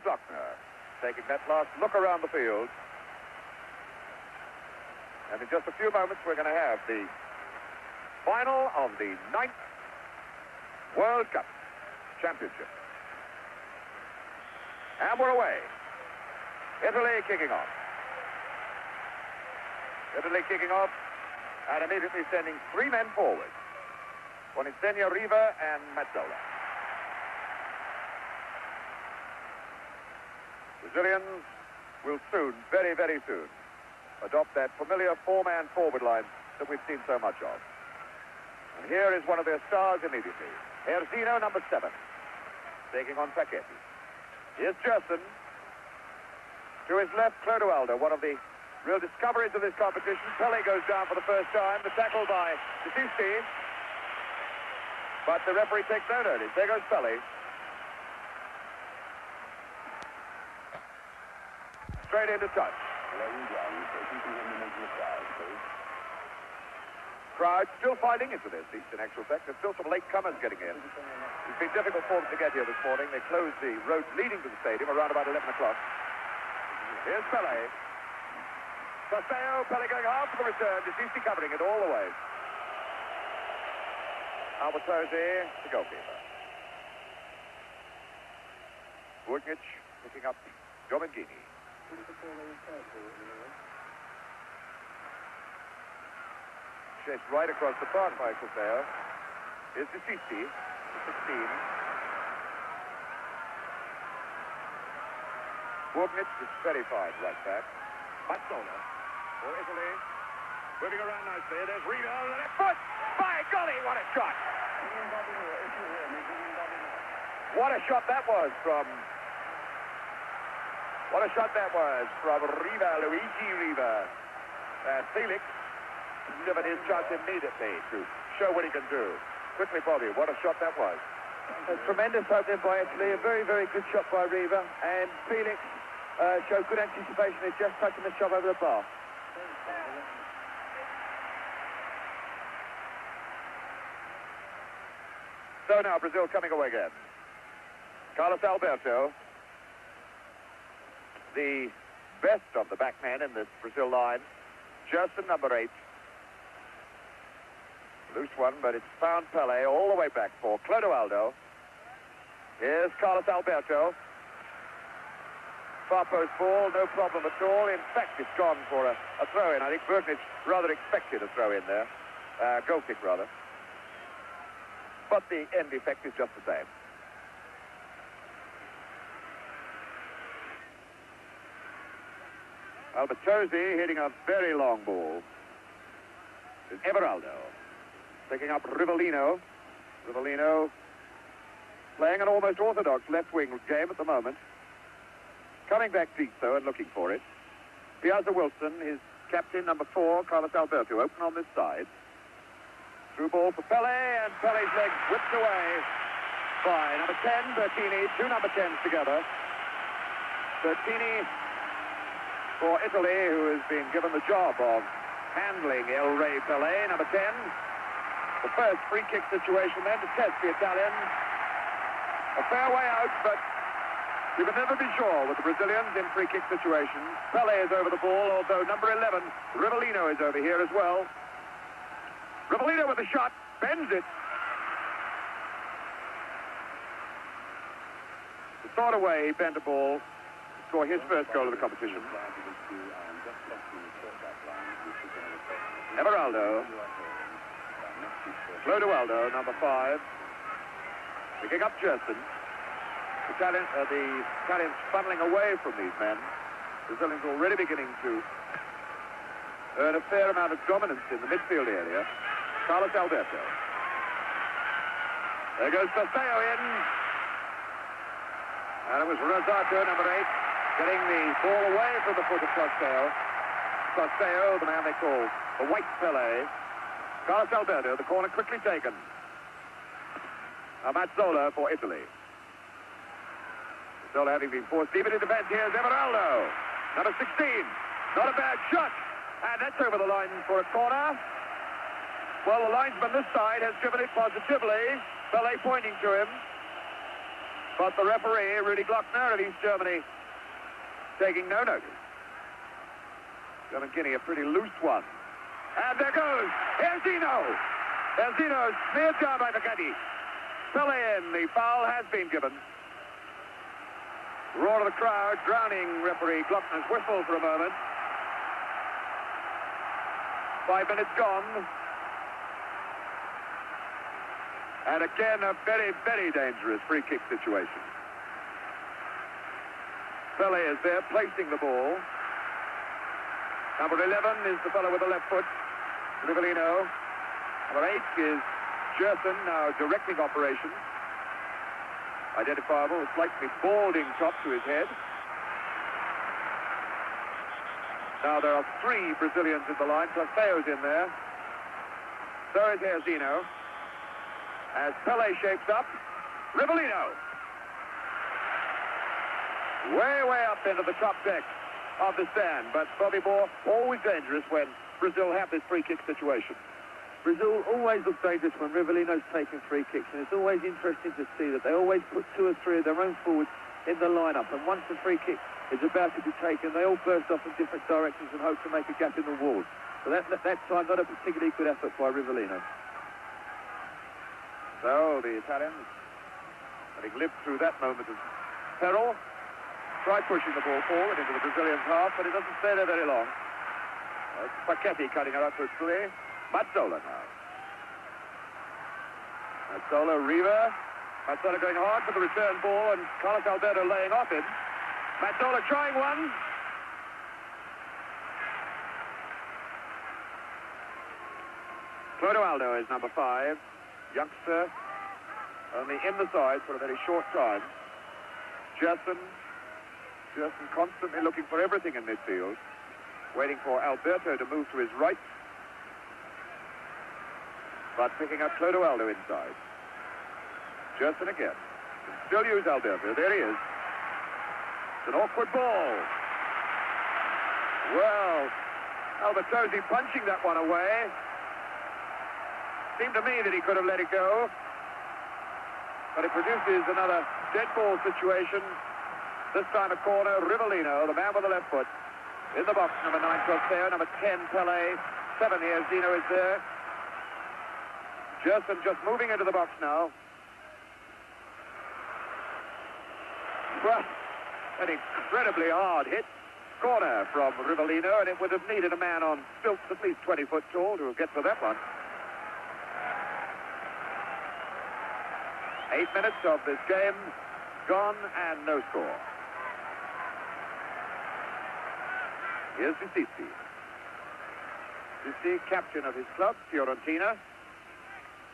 Stockner, taking that last look around the field. And in just a few moments, we're going to have the final of the 9th World Cup Championship. And we're away. Italy kicking off. Italy kicking off and immediately sending 3 men forward. Bonifazio, Riva, and Mazzola. Brazilians will soon, very, very soon, adopt that familiar 4-man forward line that we've seen so much of. And here is one of their stars immediately. Erzino, number 7, taking on Paquetti. Here's Gerson. To his left, Clodoaldo, one of the real discoveries of this competition. Pele goes down for the first time. The tackle by Disisti. But the referee takes no notice. There goes Pele. Straight into touch. Crowd still filing into their seats, in actual fact. There's still some late comers getting in. It's been difficult for them to get here this morning. They closed the road leading to the stadium around about 11 o'clock. Here's Pele. Paseo, Pele going hard for the return. Disisti covering it all the way. Albertosi, the goalkeeper. Burnic picking up Dominguini. Chased right across the park by Paseo. Here's Disisti, 16. Burnic is very fine right back. Mazzola for Italy. Moving around nicely. There's Riva on the left foot. By golly, what a shot! What a shot that was from... What a shot that was from Riva, Luigi Riva. And Felix given his chance immediately to show what he can do. Quickly, Bobby, what a shot that was. A tremendous opening by Italy. A very, very good shot by Riva. And Felix showed good anticipation. He's just touching the shot over the bar. So now Brazil coming away again. Carlos Alberto, the best of the backmen in this Brazil line. Gerson, number 8. Loose one, but it's found Pele all the way back for Clodoaldo. Here's Carlos Alberto. Far post ball, no problem at all. In fact, it's gone for a throw-in. I think Burnic rather expected a throw-in there. Goal kick, rather. But the end effect is just the same. Albertosi hitting a very long ball. It's Everaldo picking up Rivellino. Rivellino playing an almost orthodox left-wing game at the moment. Coming back deep, though, and looking for it. Piazza Wilson, his captain, number 4, Carlos Alberto, open on this side. Through ball for Pele, and Pele's leg whipped away by number 10, Bertini. 2 number 10s together. Bertini for Italy, who has been given the job of handling El Rey Pele, number 10. The first free kick situation then to test the Italian. A fair way out, but you can never be sure with the Brazilians in free kick situations. Pele is over the ball, although number 11, Rivellino, is over here as well. Rivellino with a shot, bends it. The sort of way he bent a ball to score his first goal of the competition. Everaldo. Clodoaldo, number 5. Picking up Gerson. The Italians funneling away from these men. Brazilians already beginning to earn a fair amount of dominance in the midfield area. Carlos Alberto. There goes Paseo in. And it was Rosato, number 8, getting the ball away from the foot of Paseo. Paseo, the man they call the White Pele. Carlos Alberto, the corner quickly taken. Mazzola for Italy. Mazzola having been forced deep into defense. Here's Everaldo, number 16. Not a bad shot. And that's over the line for a corner. Well, the linesman this side has driven it positively. Pele pointing to him. But the referee, Rudy Glockner of East Germany, taking no notice. German Guinea, a pretty loose one. And there goes Erzino. Erzino smeared down by Facchetti. Pele in. The foul has been given. Roar of the crowd, drowning referee Glockner's whistle for a moment. 5 minutes gone. And again, a very, very dangerous free kick situation. Pele is there, placing the ball. Number 11 is the fellow with the left foot, Rivellino. Number 8 is Gerson, now directing operations. Identifiable, a slightly balding top to his head. Now there are 3 Brazilians in the line, plus Theo's in there. So is Erzino. As Pele shapes up, Rivellino. Way up into the top deck of the stand. But Bobby Moore, always dangerous when Brazil have this free kick situation. Brazil always look dangerous when Rivellino's taking free kicks, and it's always interesting to see that they always put 2 or 3 of their own forwards in the lineup, and once the free kick is about to be taken, they all burst off in different directions and hope to make a gap in the wall. So that time, not a particularly good effort by Rivellino. So the Italians, having lived through that moment of peril, try pushing the ball forward into the Brazilian half, but it doesn't stay there very long. It's Facchetti cutting it up quickly. Mazzola now. Mazzola, Riva. Mazzola going hard for the return ball, and Carlos Alberto laying off him. Mazzola trying one. Clodoaldo is number 5. Youngster, only in the side for a very short time. Gerson constantly looking for everything in midfield, waiting for Alberto to move to his right, but picking up Clodoaldo inside. Gerson again. Can still use Alberto. There he is. It's an awkward ball. Well, Albertosi punching that one away. Seemed to me that he could have let it go, but it produces another dead ball situation. This time a corner. Rivellino, the man with the left foot, in the box. Number 9, Corteo. Number 10, Pele. 7 here. Zeno is there. Gerson just moving into the box now. Well, an incredibly hard hit. Corner from Rivellino, and it would have needed a man on stilts at least 20 foot tall to get to that one. 8 minutes of this game gone and no score. Here's Sissi. Sissi, captain of his club, Fiorentina.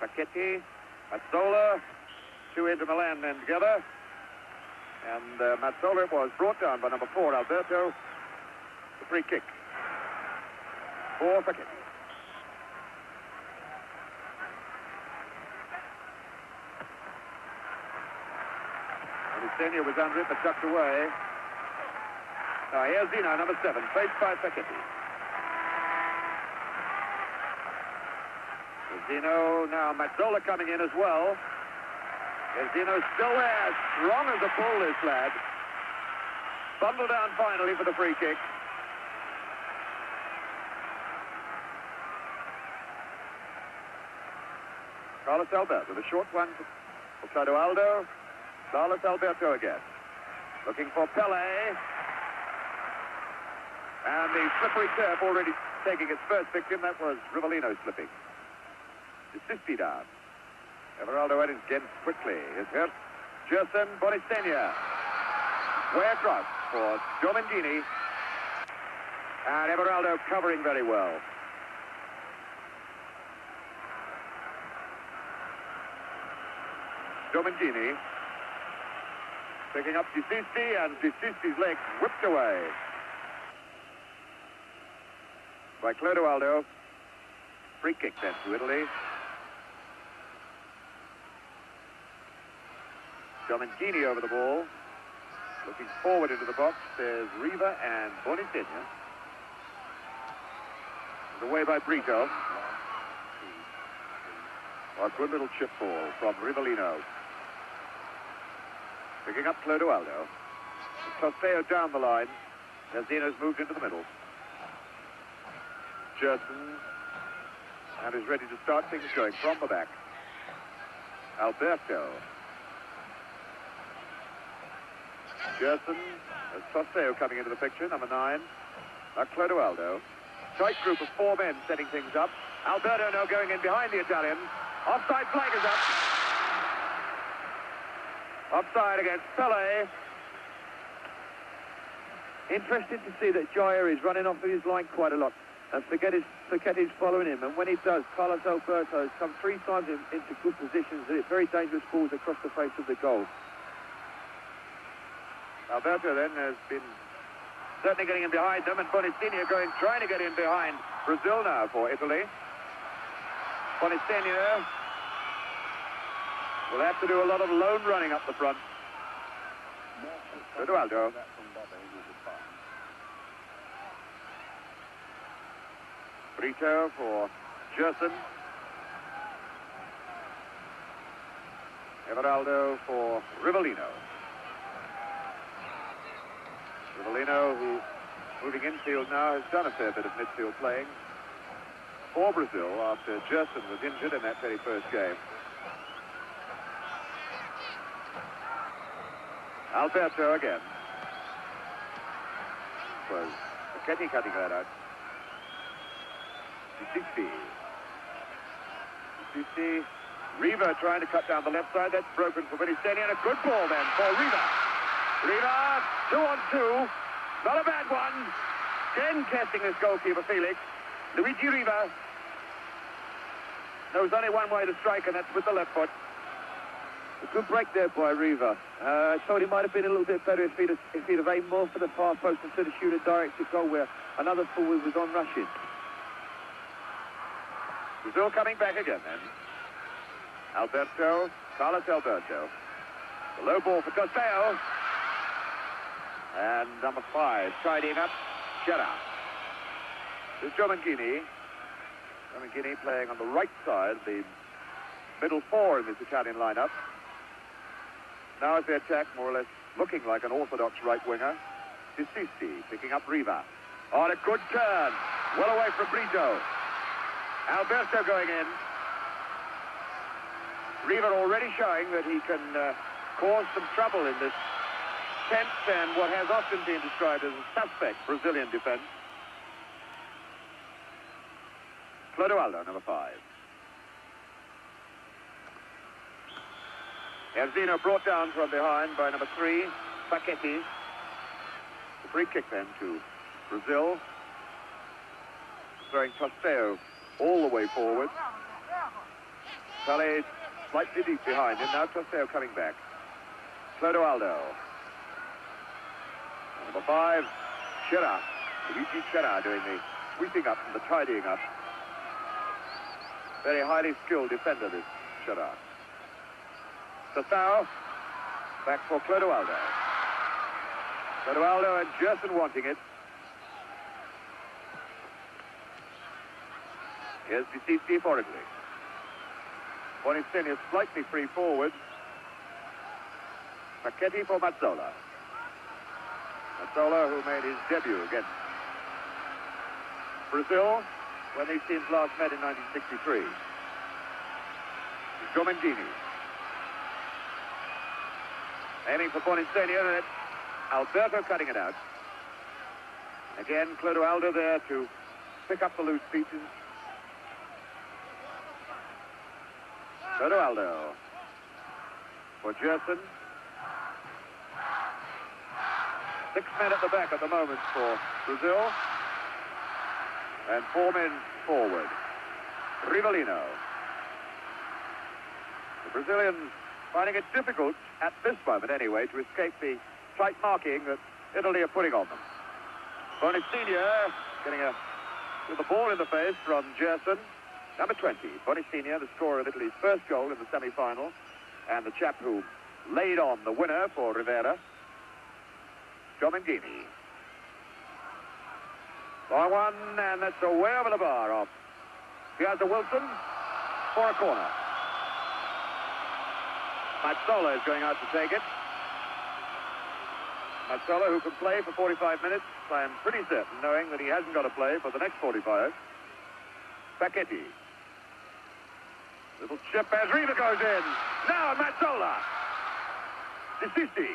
Facchetti, Mazzola, 2 Inter Milan men together. And Mazzola was brought down by number 4, Alberto. The free kick for Facchetti. Senior was under it, but tucked away. Here's Zeno, number 7, faced by Facchetti. Zeno, now Mazzola coming in as well. Zeno still there, strong as a bull, this lad. Bundled down finally for the free kick. Carlos Alberto, the short one for Clodoaldo. Carlos Alberto again. Looking for Pele. And the slippery turf already taking its first victim. That was Rivellino slipping. Sissi down. Everaldo at it again quickly. Is hurt. Gerson, Bonisenia. Way across for Domengini. And Everaldo covering very well. Domengini. Picking up Sissi, and Sissi's leg whipped away by Clodoaldo. Free kick then to Italy. Domengini over the ball. Looking forward into the box, there's Riva and Bonisenia. Away by Brito. A good little chip ball from Rivellino. Picking up Clodoaldo. Tosteo down the line. As Zeno's moved into the middle. Gerson. And is ready to start things going from the back. Alberto. Gerson. There's Tosteo coming into the picture, number 9. Clodoaldo. Tight group of 4 men setting things up. Alberto now going in behind the Italian. Offside flag is up. Offside against Pele. Interesting to see that Jair is running off of his line quite a lot. And Feketi's following him. And when he does, Carlos Alberto has come 3 times into good positions. And it's very dangerous balls across the face of the goal. Alberto then has been certainly getting in behind them, and Bonistinha trying to get in behind Brazil now for Italy. Bonistinha will have to do a lot of lone running up the front. Clodoaldo. Brito for Gerson. Everaldo for Rivellino. Rivellino, who moving infield now, has done a fair bit of midfield playing for Brazil after Gerson was injured in that very first game. Alberto again. Was Feketi cutting that out. Sissi. Riva trying to cut down the left side. That's broken for Bonistinha, and a good ball then for Riva. Riva, 2 on 2. Not a bad one. Again casting this goalkeeper, Felix. Luigi Riva knows only one way to strike, and that's with the left foot. A good break there by Riva. I thought he might have been a little bit better if he'd have aimed more for the far post instead of shoot a directed goal where another forward was on rushing. Brazil coming back again then. Alberto, Carlos Alberto. The low ball for Tosteo. And number 5, tidying up, Gerard. There's Giomanghini. Giomanghini playing on the right side, the middle 4 in this Italian lineup. Now as they attack, more or less looking like an orthodox right winger. Sissi picking up Riva. On a good turn. Well away from Brito. Alberto going in. Riva already showing that he can cause some trouble in this tense and what has often been described as a suspect Brazilian defense. Clodoaldo, number 5. Erzino brought down from behind by number 3, Feketi. The free kick then to Brazil. Throwing Tosteo all the way forward. Pele slightly deep behind him. Now Tosteo coming back. Clodoaldo. Number 5, Gerard. Luigi Gerard doing the sweeping up and the tidying up. Very highly skilled defender, this Gerard. Tosteo. Back for Clodoaldo. Clodoaldo and Gerson wanting it. Here's Sissi for Italy. Bonistinha slightly free forward. Feketi for Mazzola. Mazzola, who made his debut against Brazil when these teams last met in 1963. Giomanghini. Aiming for Bonistinha, and it's Alberto cutting it out. Again, Clodoaldo there to pick up the loose pieces. Clodoaldo for Gerson. 6 men at the back at the moment for Brazil. And 4 men forward. Rivellino. The Brazilians finding it difficult, at this moment anyway, to escape the tight marking that Italy are putting on them. Bonistinha getting with the ball in the face from Gerson. Number 20, Bonistinha, the scorer of Italy's first goal in the semi-final, and the chap who laid on the winner for Rivera. Giomanghini. Long one, and that's away over the bar off Piazza Wilson for a corner. Mazzola is going out to take it. Mazzola, who can play for 45 minutes, I am pretty certain, knowing that he hasn't got to play for the next 45. Facchetti. Little chip as Riva goes in. Now Mazzola. DeSisti.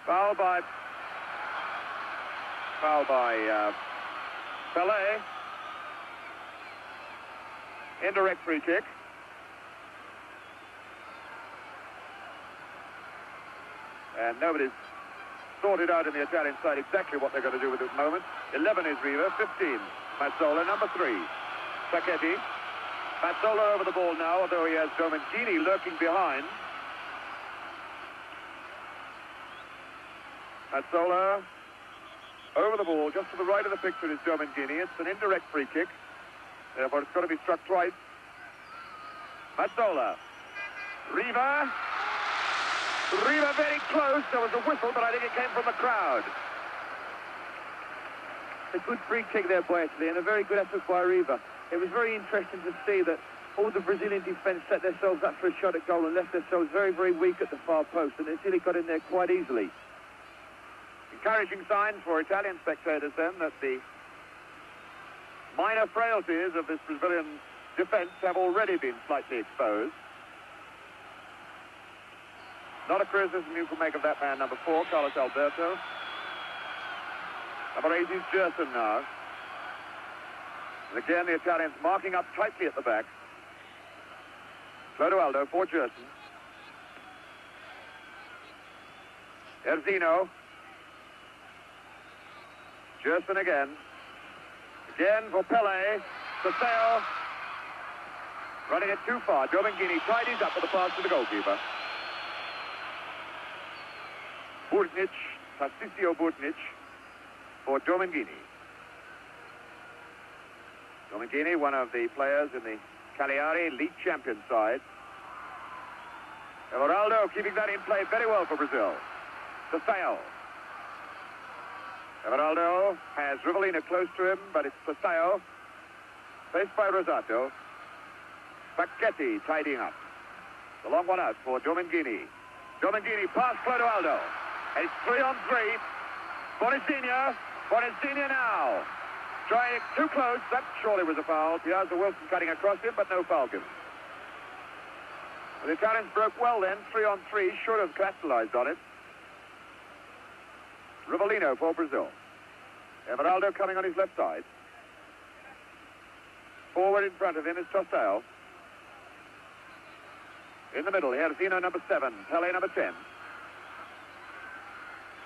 Foul by Pelé. Indirect free kick. And nobody's sorted out in the Italian side exactly what they're going to do with this moment. 11 is Riva, 15. Mazzola, number 3. Facchetti. Mazzola over the ball now, although he has Domengini lurking behind. Mazzola over the ball, just to the right of the picture is Domengini. It's an indirect free kick. Therefore, it's got to be struck twice. Mazzola. Riva. Riva very close. There was a whistle, but I think it came from the crowd. A good free kick there by Italy, and a very good effort by Riva. It was very interesting to see that all the Brazilian defence set themselves up for a shot at goal and left themselves very, very weak at the far post, and Italy got in there quite easily. Encouraging signs for Italian spectators then that the minor frailties of this Brazilian defence have already been slightly exposed. Not a criticism you can make of that man, number 4, Carlos Alberto. Number 8 is Gerson now. And again, the Italians marking up tightly at the back. Clodoaldo for Gerson. Erzino. Gerson again. Again for Pelé. Saseo. Running it too far. Domengini tidies up with the pass to the goalkeeper. Burtnic, Tarcisio Burtnic for Domengini. Domengini, one of the players in the Cagliari league champion side. Everaldo keeping that in play very well for Brazil. Saseo. Everaldo has Rivellino close to him, but it's Saseo. Faced by Rosato. Facchetti tidying up. The long one out for Domengini. Domengini past Clodoaldo. It's 3-on-3. Bonacina now. Trying it too close. That surely was a foul. Piazza Wilson cutting across him, but no foul given. The Italians broke well then. 3-on-3. Should have capitalized on it. Rivellino for Brazil. Everaldo coming on his left side. Forward in front of him is Tosao. In the middle, Erzino number 7. Pelé number 10.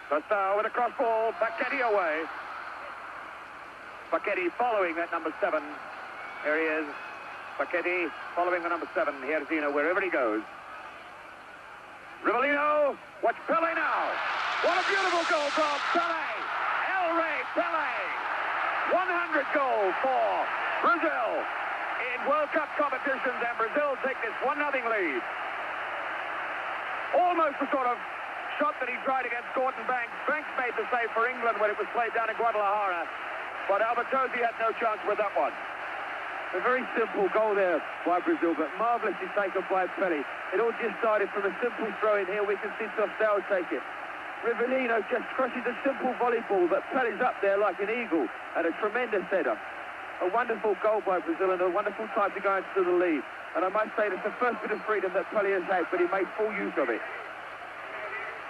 Tosao with a cross ball. Facchetti away. Facchetti following that number 7. There he is. Facchetti following the number 7. Erzino wherever he goes. Rivellino. Watch Pelé now. What a beautiful goal from Pelé. El Rey Pelé. 100 goal for Brazil in World Cup competitions, and Brazil take this 1-0 lead. Almost the sort of shot that he tried against Gordon Banks. Banks made the save for England when it was played down in Guadalajara, but Albertozzi had no chance with that one. A very simple goal there by Brazil, but marvellously taken by Pelé. It all just started from a simple throw in here. We can see Tosao take it. Rivellino just crushes a simple volleyball, but Pelé's up there like an eagle, and a tremendous header. A wonderful goal by Brazil and a wonderful time to go into the lead. And I must say that's the first bit of freedom that Pelé has had, but he made full use of it.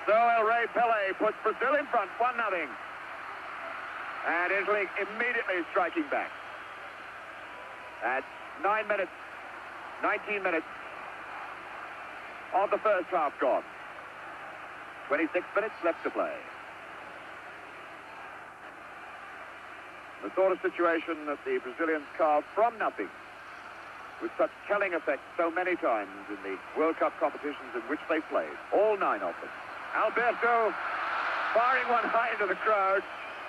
So El Rey Pelé puts Brazil in front, 1-0. And Italy immediately striking back. At 19 minutes of the first half gone. 26 minutes left to play. The sort of situation that the Brazilians carved from nothing with such telling effect so many times in the World Cup competitions in which they played. All 9 of them. Alberto firing one high into the crowd.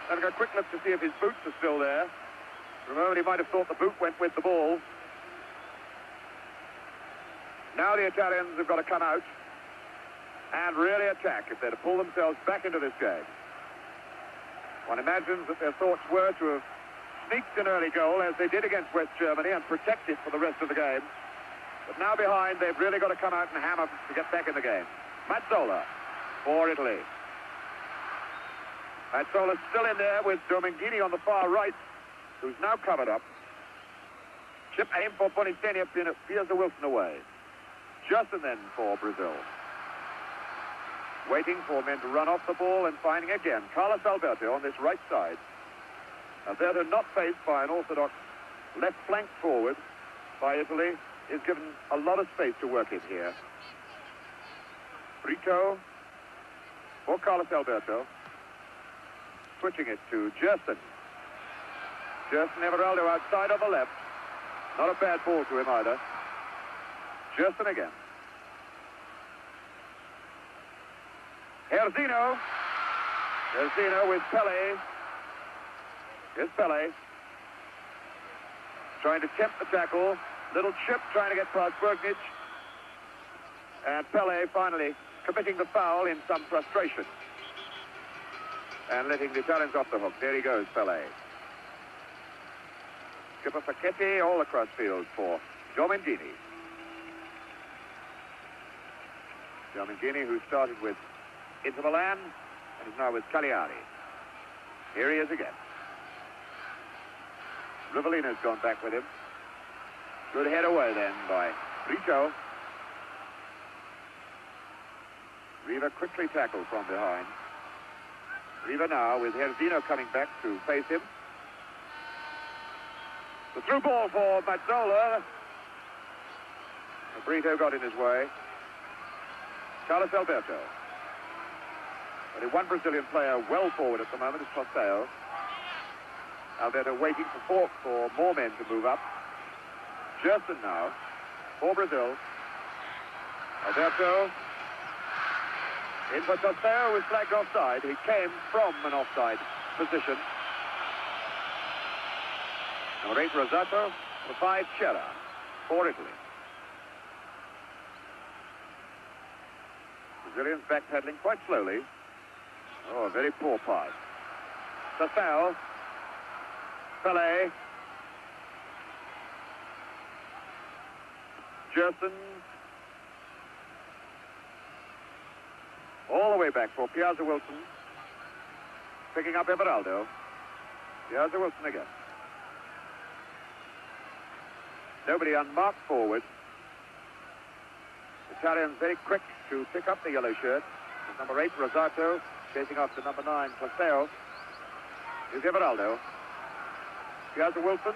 Having a quick look to see if his boots are still there. For a moment he might have thought the boot went with the ball. Now the Italians have got to come out and really attack if they're to pull themselves back into this game. One imagines that their thoughts were to have sneaked an early goal, as they did against West Germany, and protect it for the rest of the game. But now behind, they've really got to come out and hammer to get back in the game. Mazzola. for Italy. Mazzola's still in there with Domingini on the far right, who's now covered up. Chip aim for Bonistenia, Piazza Wilson away. Justin then for Brazil. Waiting for men to run off the ball and finding again Carlos Alberto on this right side. Alberto not faced by an orthodox left flank forward by Italy, is given a lot of space to work in here. Brito for Carlos Alberto. Switching it to Gerson. Gerson Everaldo outside on the left. Not a bad ball to him either. Gerson again. Herzino. Herzino with Pele. Here's Pele. Trying to tempt the tackle. Little chip trying to get past Bergnich. And Pele finally committing the foul in some frustration. And letting the Italians off the hook. There he goes, Pele. Skipper Facchetti all across field for Domingini. Domingini, who started with Inter Milan and is now with Cagliari. Here he is again. Rivellino's gone back with him. Good head away then by Brito. Riva quickly tackled from behind. Riva now with Herzino coming back to face him. The through ball for Mazzola. Brito got in his way. Carlos Alberto. Only one Brazilian player well forward at the moment is Posteo. Alberto waiting for more men to move up. Gerson now for Brazil. Alberto in for Posteo, was flagged offside. He came from an offside position. Number 8 Rosato, number 5 Chera for Italy. Brazilians backpedaling quite slowly. Oh, a very poor pass. Safel. Pele. Gerson. All the way back for Piazza Wilson. Picking up Everaldo. Piazza Wilson again. Nobody unmarked forward. Italians very quick to pick up the yellow shirt. With number 8 Rosato chasing after number 9 Placeo. Here's Everaldo. Piazza Wilson.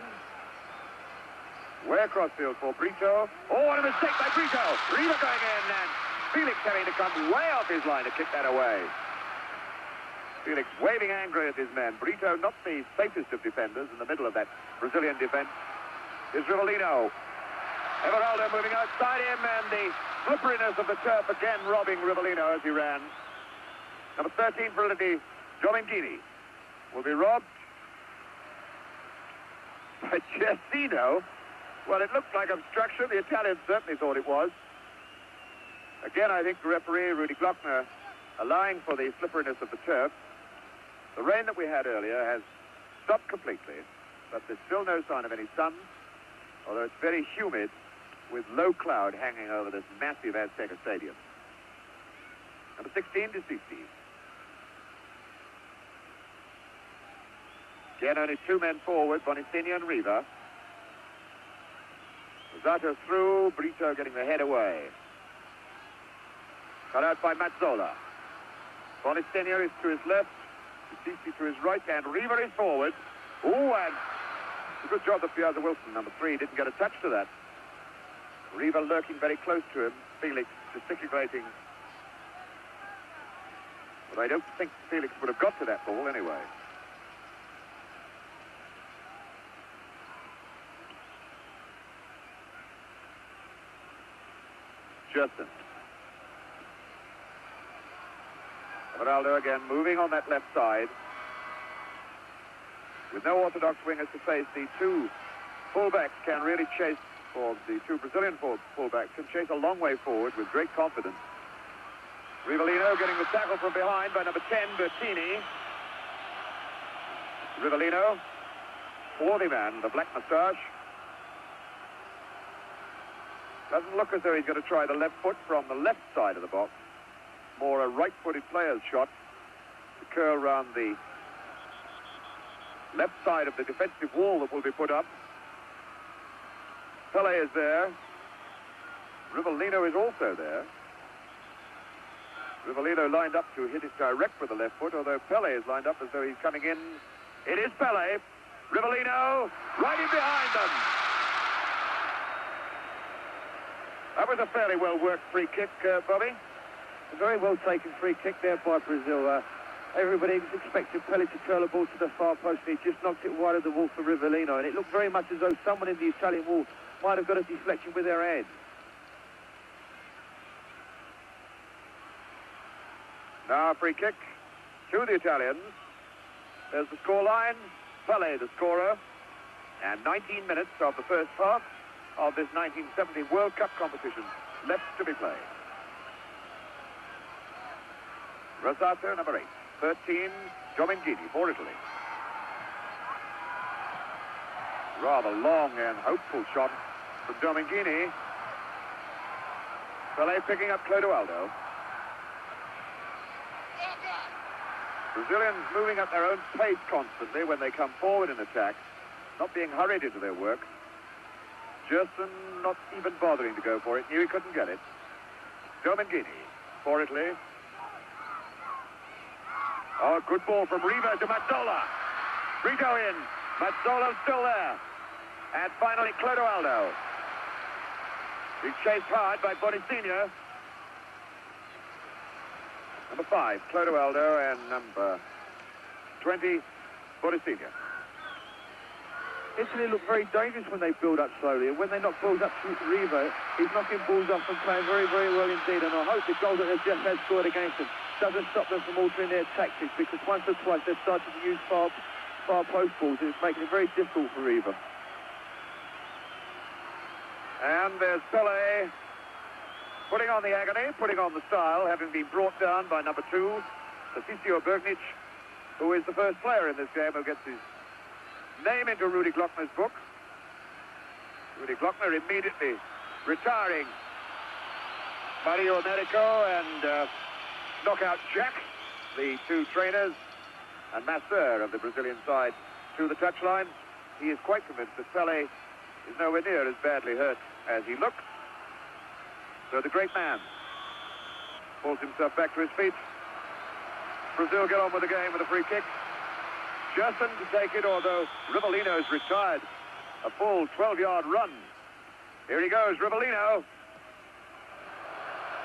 Way across field for Brito. Oh, what a mistake by Brito. Riva going in and Felix having to come way off his line to kick that away. Felix waving angrily at his man. Brito not the safest of defenders in the middle of that Brazilian defense. Is Rivellino. Everaldo moving outside him and the slipperiness of the turf again robbing Rivellino as he ran. Number 13 for Italy, Domingini, will be robbed. But Giacino, well, it looked like obstruction. The Italians certainly thought it was. Again, I think the referee, Rudy Glockner, allowing for the slipperiness of the turf. The rain that we had earlier has stopped completely, but there's still no sign of any sun, although it's very humid with low cloud hanging over this massive Azteca Stadium. Number 16, DeCici. Again, only 2 men forward, Bonistenia and Riva. Rosato through, Brito getting the head away. Cut out by Mazzola. Bonistenia is to his left, DeCici to his right, and Riva is forward. Oh, and a good job that Piazza Wilson, number 3, didn't get a touch to that. Riva lurking very close to him, Felix gesticulating. But I don't think Felix would have got to that ball anyway. Justin. Everaldo again moving on that left side. With no orthodox wingers to face, the 2 fullbacks can really chase, or the 2 Brazilian fullbacks can chase a long way forward with great confidence. Rivellino getting the tackle from behind by number 10, Bertini. Rivellino, swarthy man, the black moustache. Doesn't look as though he's going to try the left foot from the left side of the box. more a right-footed player's shot to curl round the left side of the defensive wall that will be put up. Pele is there. Rivellino is also there. Rivellino lined up to hit it direct with the left foot, although Pele is lined up as though he's coming in. It is Pele. Rivellino right in behind them. That was a fairly well-worked free kick, Bobby. A very well-taken free kick there by Brazil. Everybody was expecting Pele to curl the ball to the far post, and he just knocked it wide of the wall for Rivellino, and it looked very much as though someone in the Italian wall might have got a deflection with their head. Now a free kick to the Italians. There's the scoreline. Pele, the scorer. And 19 minutes of the first half of this 1970 World Cup competition left to be played. Rosato, number 8. 13, Domingini for Italy. Rather long and hopeful shot from Domingini. Pele picking up Clodoaldo. Brazilians moving at their own pace constantly when they come forward in attack, not being hurried into their work. Gerson not even bothering to go for it, knew he couldn't get it. Domingini for Italy. Oh, good ball from Riva to Mazzola. Brito in. Mazzola's still there. And finally, Clodoaldo. He's chased hard by Bonicinho. Number 5, Clodoaldo, and number 20, Bonicinho. Italy look very dangerous when they build up slowly, and when they knock balls up to Riva, he's knocking balls off and playing very, very well indeed. And I hope the goal that they've just had scored against them doesn't stop them from altering their tactics, because once or twice they've started to use far post balls, and it's making it very difficult for Riva. And there's Pele putting on the agony, putting on the style, having been brought down by number 2, Tassisio Bergnic, who is the first player in this game who gets his name into Rudy Glockner's book. Rudy Glockner immediately retiring Mario Americo and Knockout Jack, the 2 trainers, and master of the Brazilian side, to the touchline. He is quite convinced that Pele is nowhere near as badly hurt as he looks. So the great man pulls himself back to his feet. Brazil get on with the game with a free kick. Gerson to take it, although Rivellino's retired a full 12-yard run. Here he goes, Rivellino.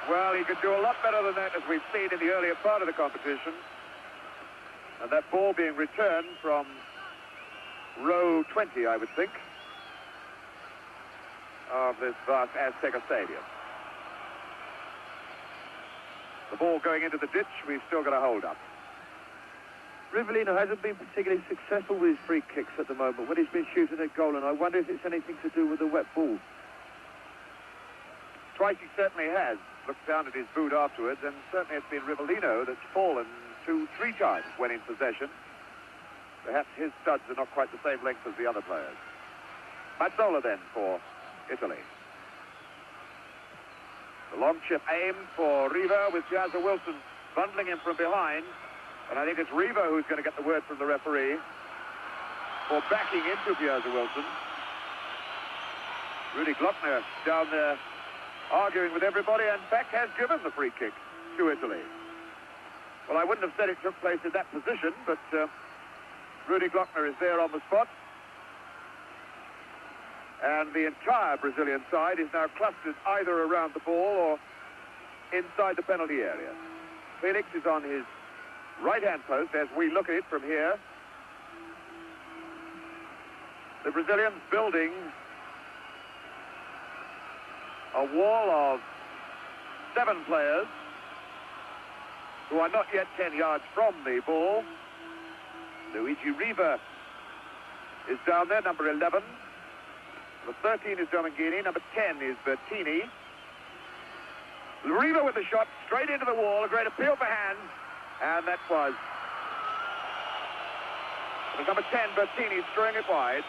Well, he could do a lot better than that, as we've seen in the earlier part of the competition. And that ball being returned from row 20, I would think, of this vast Azteca Stadium. The ball going into the ditch, we've still got a hold up. Rivellino hasn't been particularly successful with his free kicks at the moment when he's been shooting at goal, and I wonder if it's anything to do with the wet ball. Twice he certainly has looked down at his boot afterwards, and certainly it's been Rivellino that's fallen 2-3 times when in possession. Perhaps his studs are not quite the same length as the other players. Mazzola then for Italy. The long chip aimed for Riva, with Piazza Wilson bundling him from behind. And I think it's Riva who's going to get the word from the referee for backing into Piazza Wilson. Rudy Glockner down there arguing with everybody, and in fact has given the free kick to Italy. Well, I wouldn't have said it took place in that position, but Rudy Glockner is there on the spot. And the entire Brazilian side is now clustered either around the ball or inside the penalty area. Felix is on his right-hand post as we look at it from here. The Brazilians building a wall of 7 players who are not yet 10 yards from the ball. Luigi Riva is down there, number 11. Number 13 is Domingini. Number 10 is Bertini. Riva with the shot straight into the wall. A great appeal for hands. And that was number 10, Bertini, throwing it wide.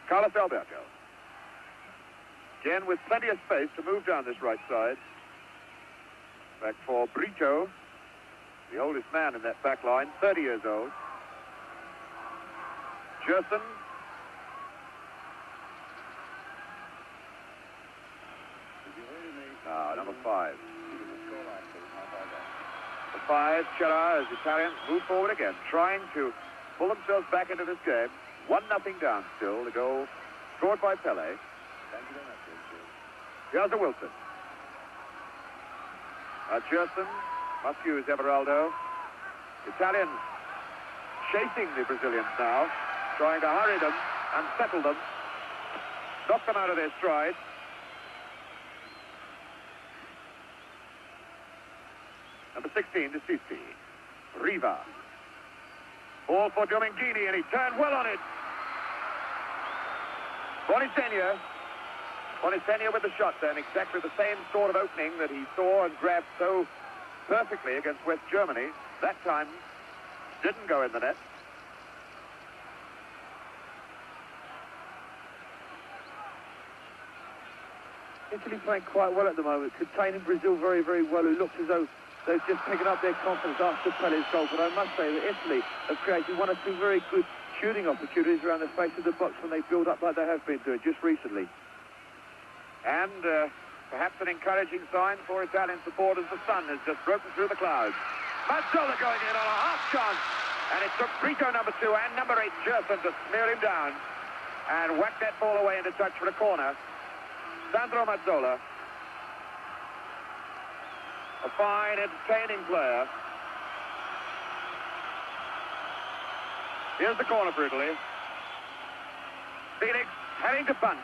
Carlos Alberto. Again with plenty of space to move down this right side. Back for Brito, the oldest man in that back line, 30 years old. Gerson. Number 5. The 5, Chera, as the Italians move forward again, trying to pull themselves back into this game. 1-0 down still. The goal scored by Pele. Here's a Wilson. Gerson must use Everaldo. Italians chasing the Brazilians now, trying to hurry them, unsettle them, knock them out of their stride. Number 16, De Sisi. Riva. Ball for Dominguini, and he turned well on it. Bonisenia with the shot then, exactly the same sort of opening that he saw and grabbed so perfectly against West Germany. That time didn't go in the net. Italy playing quite well at the moment, containing Brazil very, very well, who looks as though they're just picking up their confidence after Pele's goal. But I must say that Italy have created 1 or 2 very good shooting opportunities around the face of the box when they build up like they have been doing just recently. And perhaps an encouraging sign for Italian supporters. The sun has just broken through the clouds. Mazzola going in on a half chance. And it took Brito, number 2, and number 8, Gerson, to smear him down and whack that ball away into touch for a corner. Sandro Mazzola. A fine, entertaining player. Here's the corner for Italy. Felix having to punch.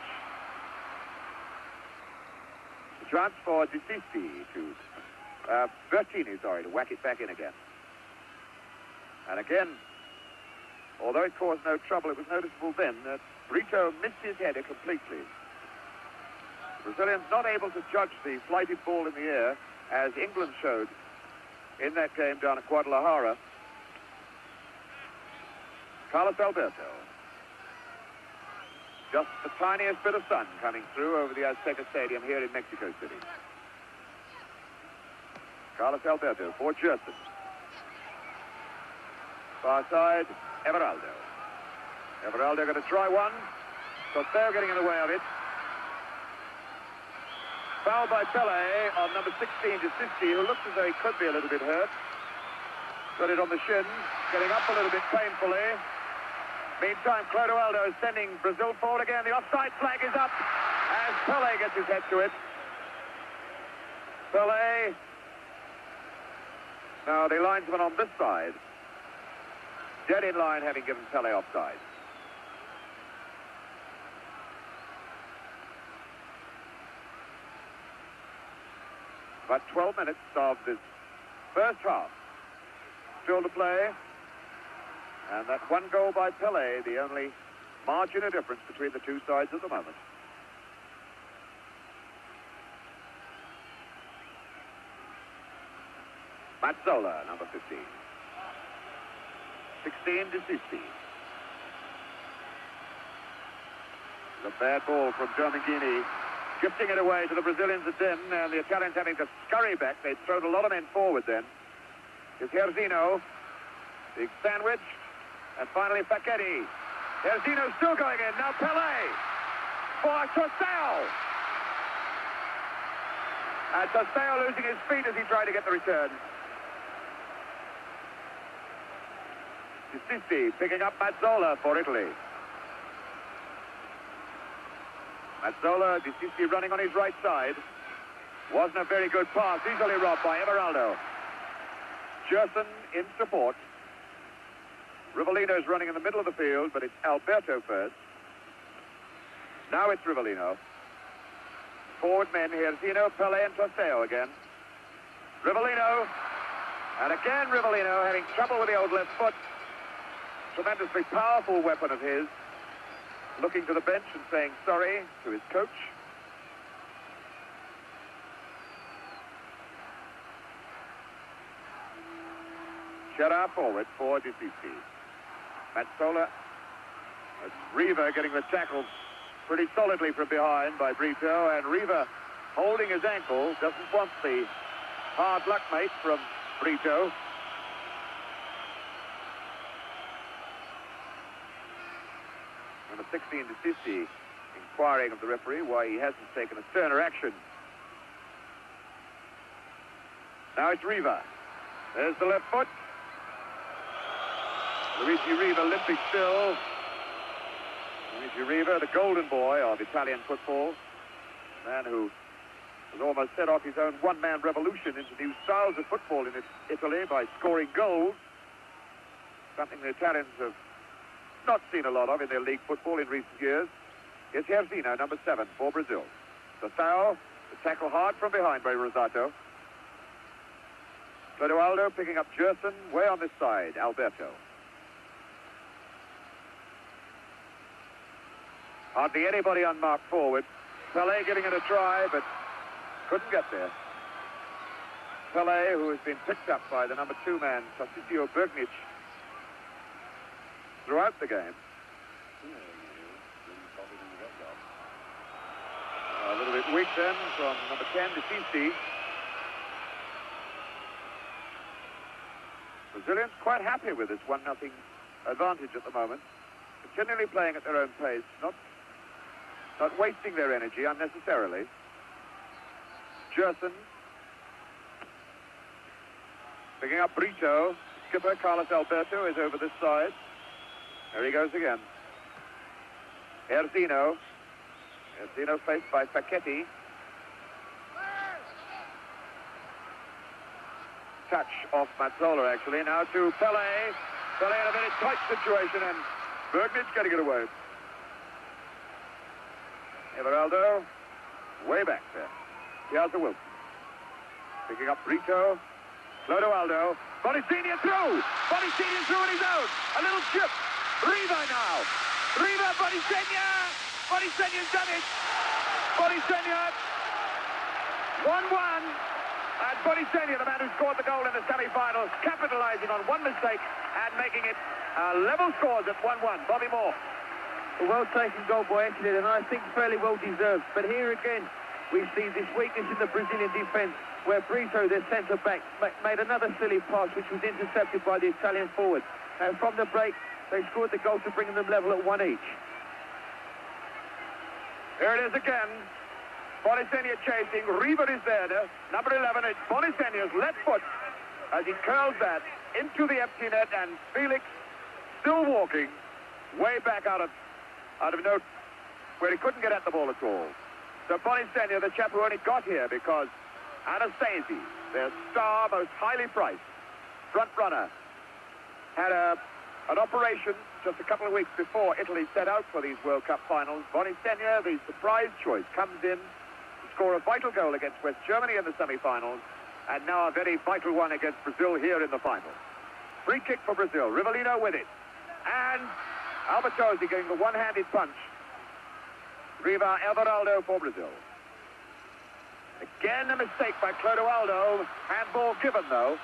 The chance for De Sisi to... Bertini, sorry, to whack it back in again. And again, although it caused no trouble, it was noticeable then that Brito missed his header completely. The Brazilians not able to judge the flighted ball in the air, as England showed in that game down at Guadalajara. Carlos Alberto. Just the tiniest bit of sun coming through over the Azteca Stadium here in Mexico City. Carlos Alberto for Gerson. Far side, Everaldo. Everaldo going to try one. Costello getting in the way of it. Foul by Pele on number 16, De Sisi, who looks as though he could be a little bit hurt. Got it on the shin, getting up a little bit painfully. Meantime, Clodoaldo is sending Brazil forward again. The offside flag is up as Pele gets his head to it. Pele. Now the linesman on this side, dead in line, having given Pele offside. About 12 minutes of this first half still to play. And that 1 goal by Pele, the only margin of difference between the two sides at the moment. Mazzola, number 15. 16, De Sisi. The bad ball from Dominguini, gifting it away to the Brazilians again, and the Italians having to scurry back. They'd thrown a lot of men forward then. It's Herzino, big sandwich, and finally Facchetti. Herzino still going in, now Pele for Tossell. And Tossell losing his feet as he tried to get the return. De Sisi picking up Mazzola for Italy. Mazzola, De Sisi running on his right side. Wasn't a very good pass, easily robbed by Everaldo. Gerson in support. Rivellino's running in the middle of the field, but it's Alberto first. Now it's Rivellino. Forward men here, Zino, Pele, and Tossell again. Rivellino, and again Rivellino having trouble with the old left foot. Tremendously powerful weapon of his. Looking to the bench and saying sorry to his coach. Chera forward for De Sisi. Mazzola It's Riva getting the tackle pretty solidly from behind by Brito, and Riva holding his ankle, doesn't want the hard luck mate from Brito. Number 16, DeSisti, inquiring of the referee why he hasn't taken a sterner action. Now it's Riva. There's the left foot. Luigi Riva limping still. Luigi Riva, the golden boy of Italian football. Man who has almost set off his own one-man revolution into new styles of football in Italy by scoring goals. Something the Italians have not seen a lot of in their league football in recent years. It's Herzino, number 7, for Brazil. Sassao, the tackle hard from behind by Rosato. Clodoaldo picking up Gerson, way on this side, Alberto. Hardly anybody unmarked forward. Pelé giving it a try, but couldn't get there. Pelé, who has been picked up by the number 2 man, Tarcisio Bergnic, throughout the game. A little bit weak then from number 10, DeSisti. Brazilians quite happy with this 1-0 advantage at the moment. Continually playing at their own pace, not wasting their energy unnecessarily. Gerson. Picking up Brito. Skipper Carlos Alberto is over this side. There he goes again. Herzino. Herzino faced by Facchetti. Touch off Mazzola, actually. Now to Pelé. Pelé in a very tight situation, and Bergnic getting it away. Everaldo, way back there. Piazza Wilson. Picking up Brito. Clodoaldo. Bonicini through. Bonicini through on his own. A little chip. Riva now. Riva, Bonicini. Bonicini's done it. Bonicini. 1-1. And Bonicini, the man who scored the goal in the semi-finals, capitalizing on one mistake and making it level scores at 1-1. Bobby Moore. A well-taken goal by Italy, and I think fairly well-deserved. But here again, we see this weakness in the Brazilian defence, where Brito, their centre-back, made another silly pass, which was intercepted by the Italian forward. And from the break, they scored the goal to bring them level at 1 each. Here it is again. Bonicini chasing. Riva is there. Number 11, it's Bonicini's left foot as he curls that into the empty net, and Felix still walking way back out of note where he couldn't get at the ball at all. So Bonicini, the chap who only got here because Anastasi, their star, most highly priced front runner, had an operation just a couple of weeks before Italy set out for these World Cup finals. Bonicini, the surprise choice, comes in to score a vital goal against West Germany in the semi-finals, and now a very vital one against Brazil here in the final. Free kick for Brazil. Rivellino with it. And Albertosi getting the one-handed punch. Riva Everaldo for Brazil. Again a mistake by Clodoaldo. Handball given though.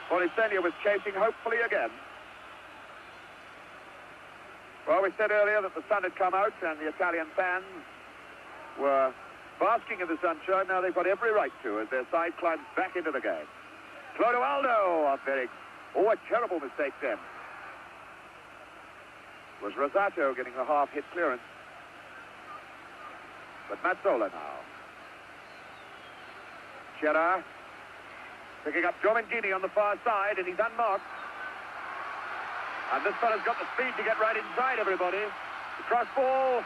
Bonicini was chasing hopefully again. Well, we said earlier that the sun had come out and the Italian fans were basking in the sunshine. Now they've got every right to as their side climbs back into the game. Clodoaldo, a terrible mistake then. Was Rosato getting a half-hit clearance. But Mazzola now. Chera picking up Giomentini on the far side, and he's unmarked. And this fella's got the speed to get right inside everybody. The cross ball.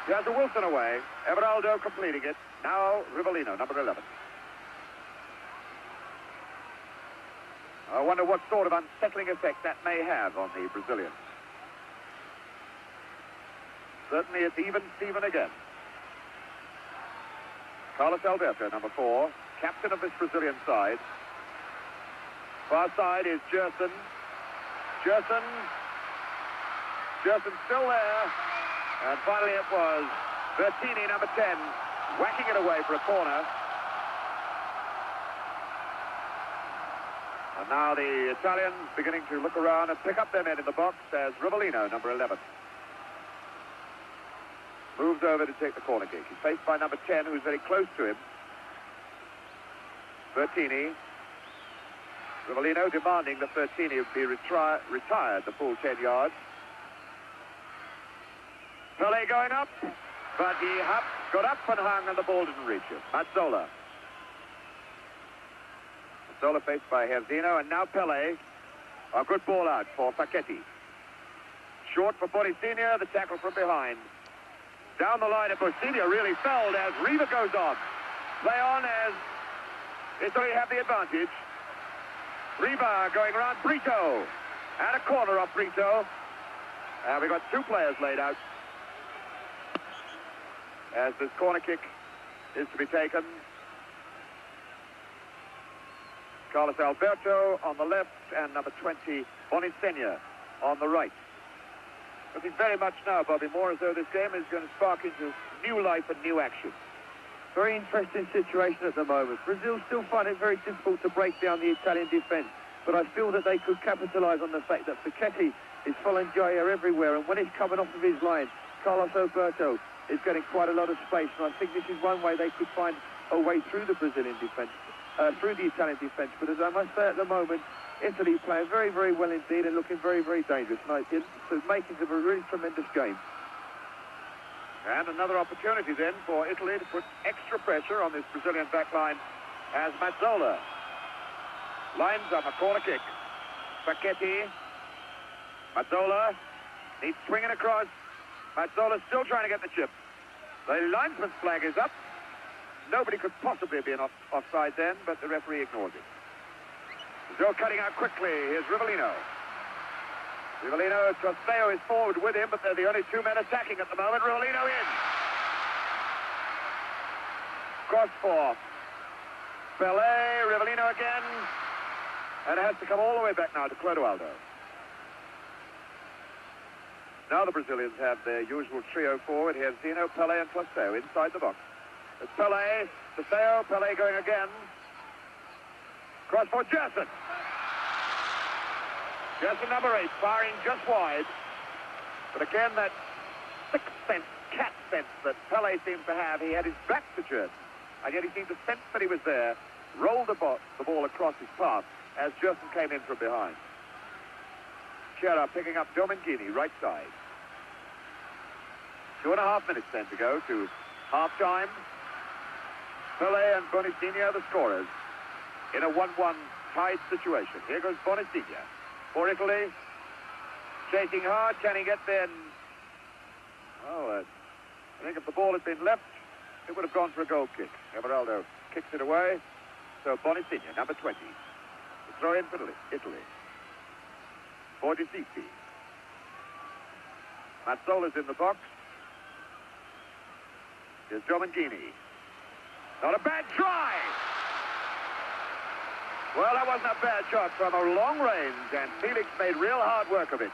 He has a Wilson away. Everaldo completing it. Now Rivellino, number 11. I wonder what sort of unsettling effect that may have on the Brazilians. Certainly it's even Steven again. Carlos Alberto, number 4, captain of this Brazilian side. Far side is Gerson. Gerson still there. And finally it was Bertini, number 10, whacking it away for a corner. And now the Italians beginning to look around and pick up their men in the box as Rivellino, number 11, moves over to take the corner kick. He's faced by number 10, who's very close to him. Bertini. Rivellino demanding that Bertini be retired the full 10 yards. Pele going up, but he got up and hung and the ball didn't reach him. Mazzola. Mazzola faced by Herzino, and now Pele. A good ball out for Facchetti. Short for Bonicinia, the tackle from behind. Down the line, and Bonicinia really fell as Riva goes on. Play on as Italy have the advantage. Riva going around Brito. And a corner off Brito. And we've got two players laid out as this corner kick is to be taken. Carlos Alberto on the left and number 20, Bonicinia, on the right. Looking very much now, Bobby Moore, as though this game is going to spark into new life and new action. Very interesting situation at the moment. Brazil still find it very difficult to break down the Italian defence, but I feel that they could capitalise on the fact that Facchetti is following Jair everywhere, and when he's coming off of his line, Carlos Alberto is getting quite a lot of space, and I think this is one way they could find a way through the Brazilian defence, through the Italian defence. But as I must say at the moment, Italy playing very, very well indeed and looking very, very dangerous. And it's making of a really tremendous game. And another opportunity then for Italy to put extra pressure on this Brazilian back line as Mazzola lines up a corner kick. Facchetti. Mazzola needs swinging across. Mazzola still trying to get the chip. The linesman's flag is up. Nobody could possibly be an offside then, but the referee ignores it. Brazil cutting out quickly. Here's Rivellino. Rivellino, Trosteo is forward with him, but they're the only two men attacking at the moment. Rivellino in. Cross for Pelé. Rivellino again. And it has to come all the way back now to Clodoaldo. Now the Brazilians have their usual trio forward. Here's Zino, Pelé and Trosteo inside the box. It's Pelé, Trosteo, Pelé going again. Cross for Gerson. Gerson number 8, firing just wide. But again, that sixth sense, cat sense that Pelé seems to have. He had his back to Gerson, and yet he seemed to sense that he was there, rolled the ball across his path as Gerson came in from behind. Chera picking up Domengini, right side. 2.5 minutes then to go to half-time. Pelé and Bonicinia the scorers in a 1-1 tied situation. Here goes Bonicinia for Italy. Chasing hard, can he get there? Oh, I think if the ball had been left, it would have gone for a goal kick. Everaldo kicks it away. So Bonicinia, number 20. The throw in for Italy. For De Sisti. Mazzola's in the box. Here's Domengini. Not a bad try! Well, that wasn't a bad shot from a long range, and Felix made real hard work of it.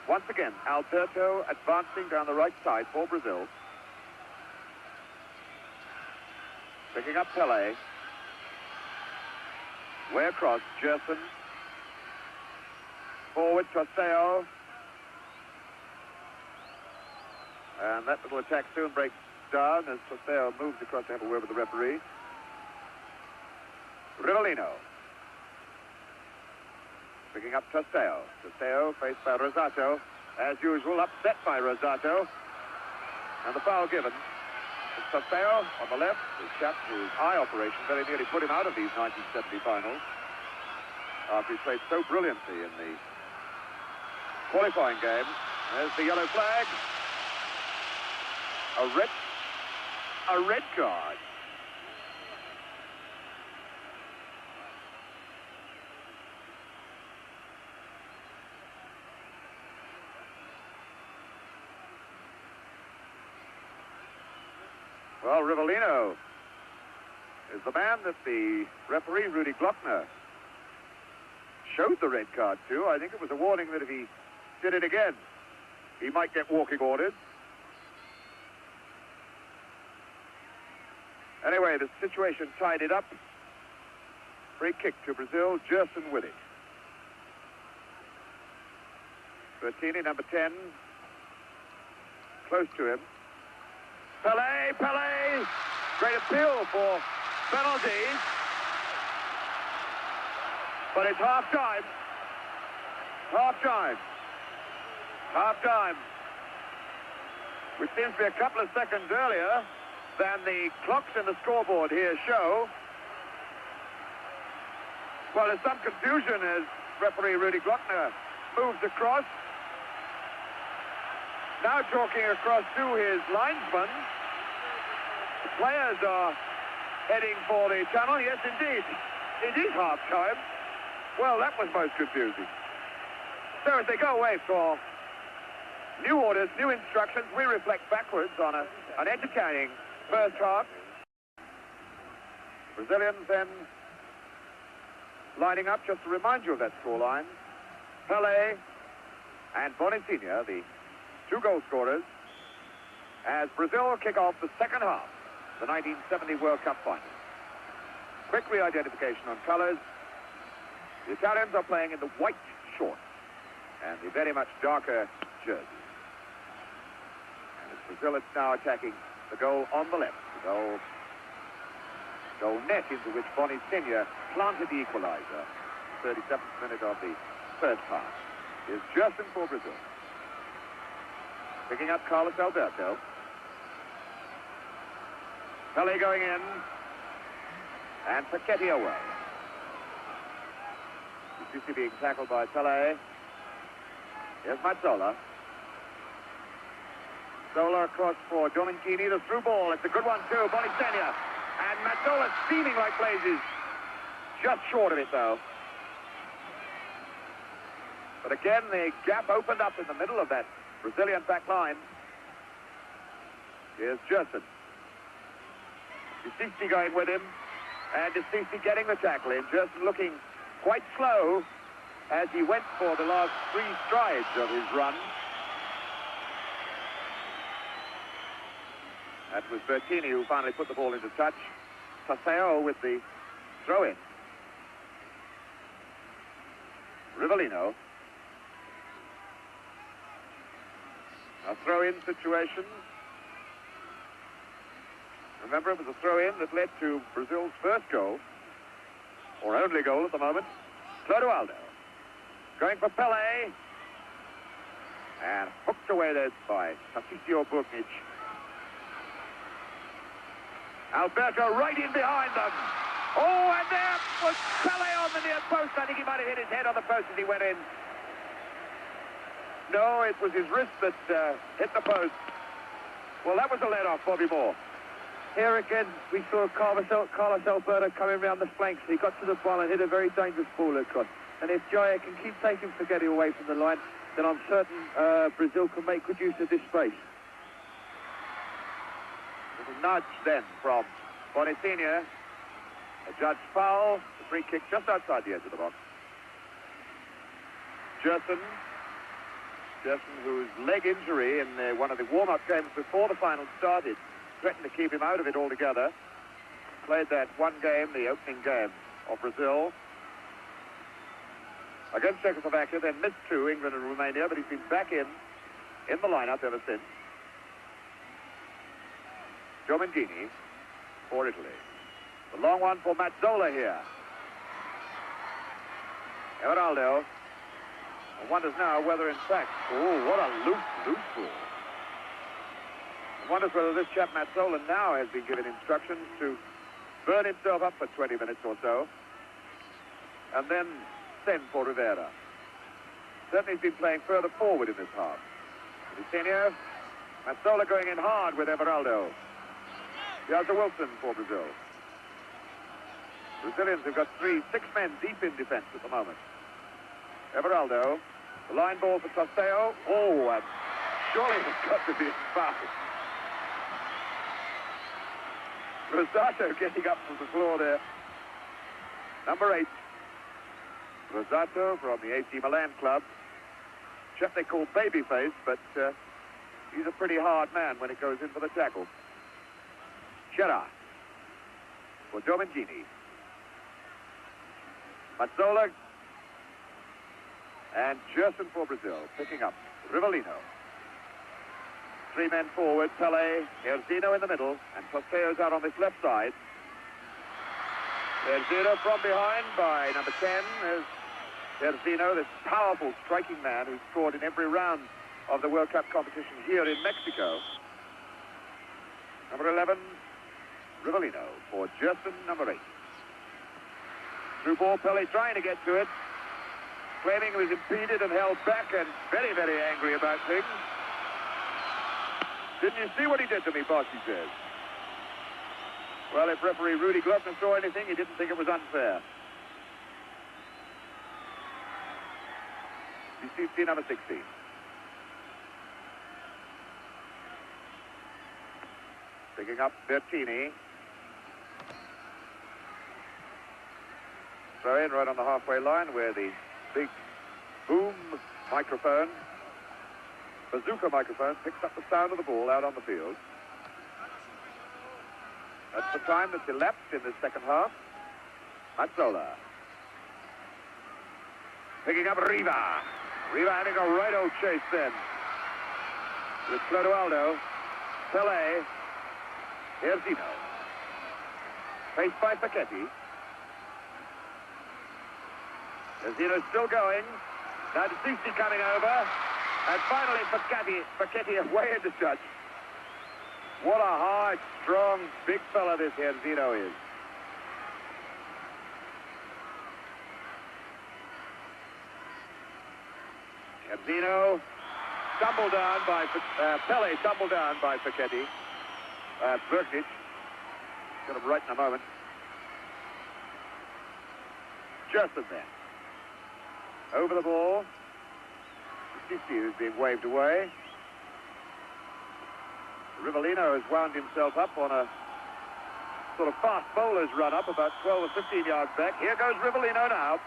Once again, Alberto advancing down the right side for Brazil. Picking up Pelé. Way across, Gerson. Forward, Trosteo. And that little attack soon breaks down as Trosteo moves across to have a word with the referee. Rivellino. Picking up Trosteo. Trosteo faced by Rosato. As usual, upset by Rosato. And the foul given. It's Trosteo on the left. The chap whose eye operation very nearly put him out of these 1970 finals. After he played so brilliantly in the qualifying game. There's the yellow flag. A red card. Well, Rivellino is the man that the referee, Rudy Glockner, showed the red card to. I think it was a warning that if he did it again, he might get walking orders. Anyway, the situation tied it up. Free kick to Brazil, Gerson with it. Bertini, number 10, close to him. Pele, great appeal for penalties. But it's half-time. Half-time. Which seems to be a couple of seconds earlier than the clocks in the scoreboard here show. Well, there's some confusion as referee Rudy Glockner moves across. Now talking across to his linesman. The players are heading for the tunnel. Yes, indeed. It is half-time. Well, that was most confusing. So as they go away for new orders, new instructions, we reflect backwards on an entertaining first half. Brazilians then lining up, just to remind you of that scoreline. Pele and Bonitinha, the two goal scorers, as Brazil kick off the second half, the 1970 World Cup final. Quick re-identification on colours. The Italians are playing in the white shorts and the very much darker jerseys. And it's Brazil that's now attacking the goal on the left, the goal net into which Bonitinha planted the equaliser. 37th minute of the first half. Is Gerson for Brazil. Picking up Carlos Alberto. Pele going in. And Paquete away. Sissi being tackled by Pele. Here's Mazzola. Zola across for Domingini. The through ball. It's a good one too. Bonitinha. And Mazzola steaming like blazes. Just short of it though. But again, the gap opened up in the middle of that Brazilian back line. Here's Gerson. Sissi going with him. And Sissi getting the tackle in. Gerson looking quite slow as he went for the last 3 strides of his run. That was Bertini who finally put the ball into touch. Paseo with the throw-in. Rivellino. A throw-in situation. Remember, it was a throw-in that led to Brazil's first goal, or only goal at the moment. Clodoaldo going for Pele, and hooked away there by Patricio Bugnic. Alberto right in behind them. Oh, and there was Pele on the near post. I think he might have hit his head on the post as he went in. No, it was his wrist that hit the post. Well, that was a let-off, Bobby Moore. Here again, we saw Carlos Alberto coming around the flanks. He got to the ball and hit a very dangerous ball across. And if Jaya can keep taking Spaghetti away from the line, then I'm certain Brazil can make good use of this space. Little nudge then from Bonitinha. A judged foul. The free kick just outside the edge of the box. Gerson, whose leg injury in one of the warm-up games before the final started, threatened to keep him out of it altogether. Played that one game, the opening game of Brazil, against Czechoslovakia, then missed 2, England and Romania, but he's been back in the lineup ever since. Domingini for Italy. The long one for Mazzola here. Everaldo. One wonders now whether, in fact, oh, what a loose ball. One wonders whether this chap Mazzola now has been given instructions to burn himself up for 20 minutes or so, and then send for Rivera. Certainly he's been playing further forward in this half. Bonitinha, Mazzola going in hard with Everaldo. Piazza Wilson for Brazil. Brazilians have got 6 men deep in defense at the moment. Everaldo, the line ball for Paseo. Oh, and surely it's got to be a foul. Rosato getting up from the floor there. Number 8. Rosato from the AC Milan club. Chap they call Babyface, but he's a pretty hard man when it goes in for the tackle. Gerard for Domingini. Mazzola and Gerson for Brazil, picking up Rivellino. Three men forward, Pelé, Erzino in the middle, and Posteo's out on this left side. Erzino from behind by number 10 is Erzino, this powerful striking man who scored in every round of the World Cup competition here in Mexico. Number 11, Rivellino for Gerson, number 8. Through ball, Pelé trying to get to it, claiming he was impeded and held back and very, very angry about things. Didn't you see what he did to me, boss, he says. Well, if referee Rudy Glockner saw anything, he didn't think it was unfair. You see number 16. Picking up Bertini. Throw in right on the halfway line where the big boom microphone, bazooka microphone, picks up the sound of the ball out on the field. That's the time that's elapsed in the second half. Mazzola. Picking up Riva. Riva having a right old chase then. With Clodoaldo. Pelé. Erzino. Faced by Facchetti. Erzino's still going. Now Dicisi coming over. And finally Facchetti away into touch. What a hard, strong, big fella this Erzino is. Erzino tumbled down by Pelé, tumbled down by Facchetti. Berkic, got him right in a moment. Gerson then. Over the ball. Dicisi who's being waved away. Rivellino has wound himself up on a sort of fast bowler's run up about 12 or 15 yards back. Here goes Rivellino now.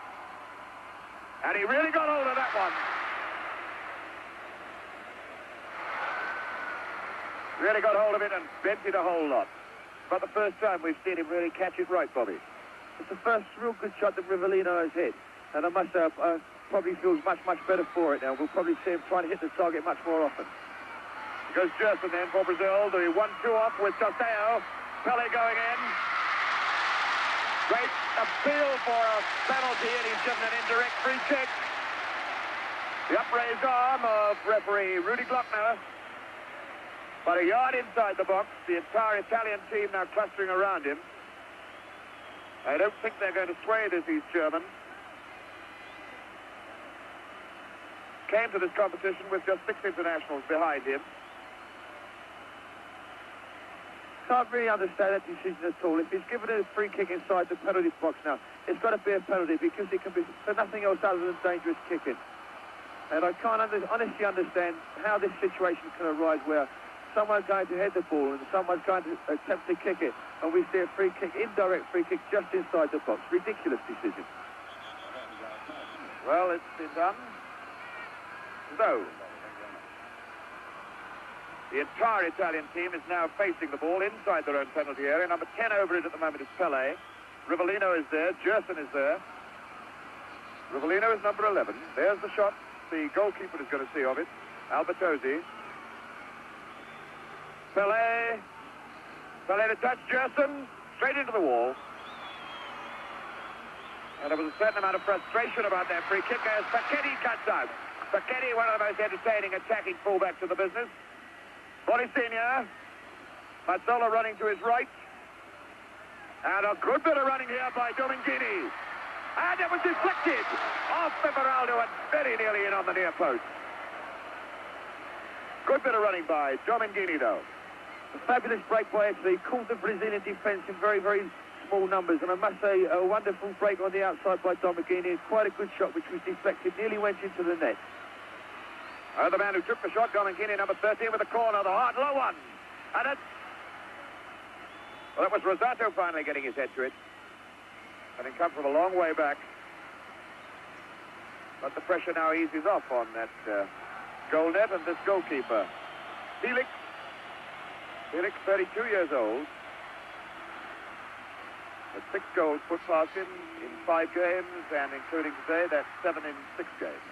And he really got hold of that one. Really got hold of it and bent it a whole lot. But the first time we've seen him really catch it right, Bobby. It's the first real good shot that Rivellino has hit. And I must say, probably feels much, much better for it now. We'll probably see him trying to hit the target much more often. Goes Gerson then for Brazil. The 1-2 off with Tosteo. Pelé going in. Great appeal for a penalty, and he's given an indirect free kick. The upraised arm of referee Rudy Glockner. But a yard inside the box. The entire Italian team now clustering around him. I don't think they're going to sway this East German. Came to this competition with just 6 internationals behind him. Can't really understand that decision at all. If he's given a free kick inside the penalty box now, it's got to be a penalty because it can be for nothing else other than dangerous kicking. And I can't honestly understand how this situation can arise where someone's going to head the ball and someone's going to attempt to kick it, and we see a free kick, indirect free kick, just inside the box. Ridiculous decision. Well, it's been done. So, the entire Italian team is now facing the ball inside their own penalty area. Number 10 over it at the moment is Pelé. Rivellino is there. Gerson is there. Rivellino is number 11. There's the shot the goalkeeper is going to see of it. Albertosi. Pelé. Pelé to touch Gerson. Straight into the wall. And there was a certain amount of frustration about that free kick as Facchetti cuts out. Facchetti, one of the most entertaining attacking fullbacks of the business. Borisenia. Mazzola running to his right. And a good bit of running here by Domingini. And it was deflected off Everaldo and very nearly in on the near post. Good bit of running by Domingini, though. A fabulous break by Italy. Caught the Brazilian defence in very, very small numbers. And I must say, a wonderful break on the outside by Domingini. Quite a good shot, which was deflected. Nearly went into the net. The man who took the shot, Domingini, number 13, with the corner, the hard low one. And it's... Well, that was Rosato finally getting his head to it. Having come from a long way back. But the pressure now eases off on that goal net and this goalkeeper. Felix. Felix, 32 years old. But 6 goals put past him in 5 games, and including today, that's 7 in 6 games.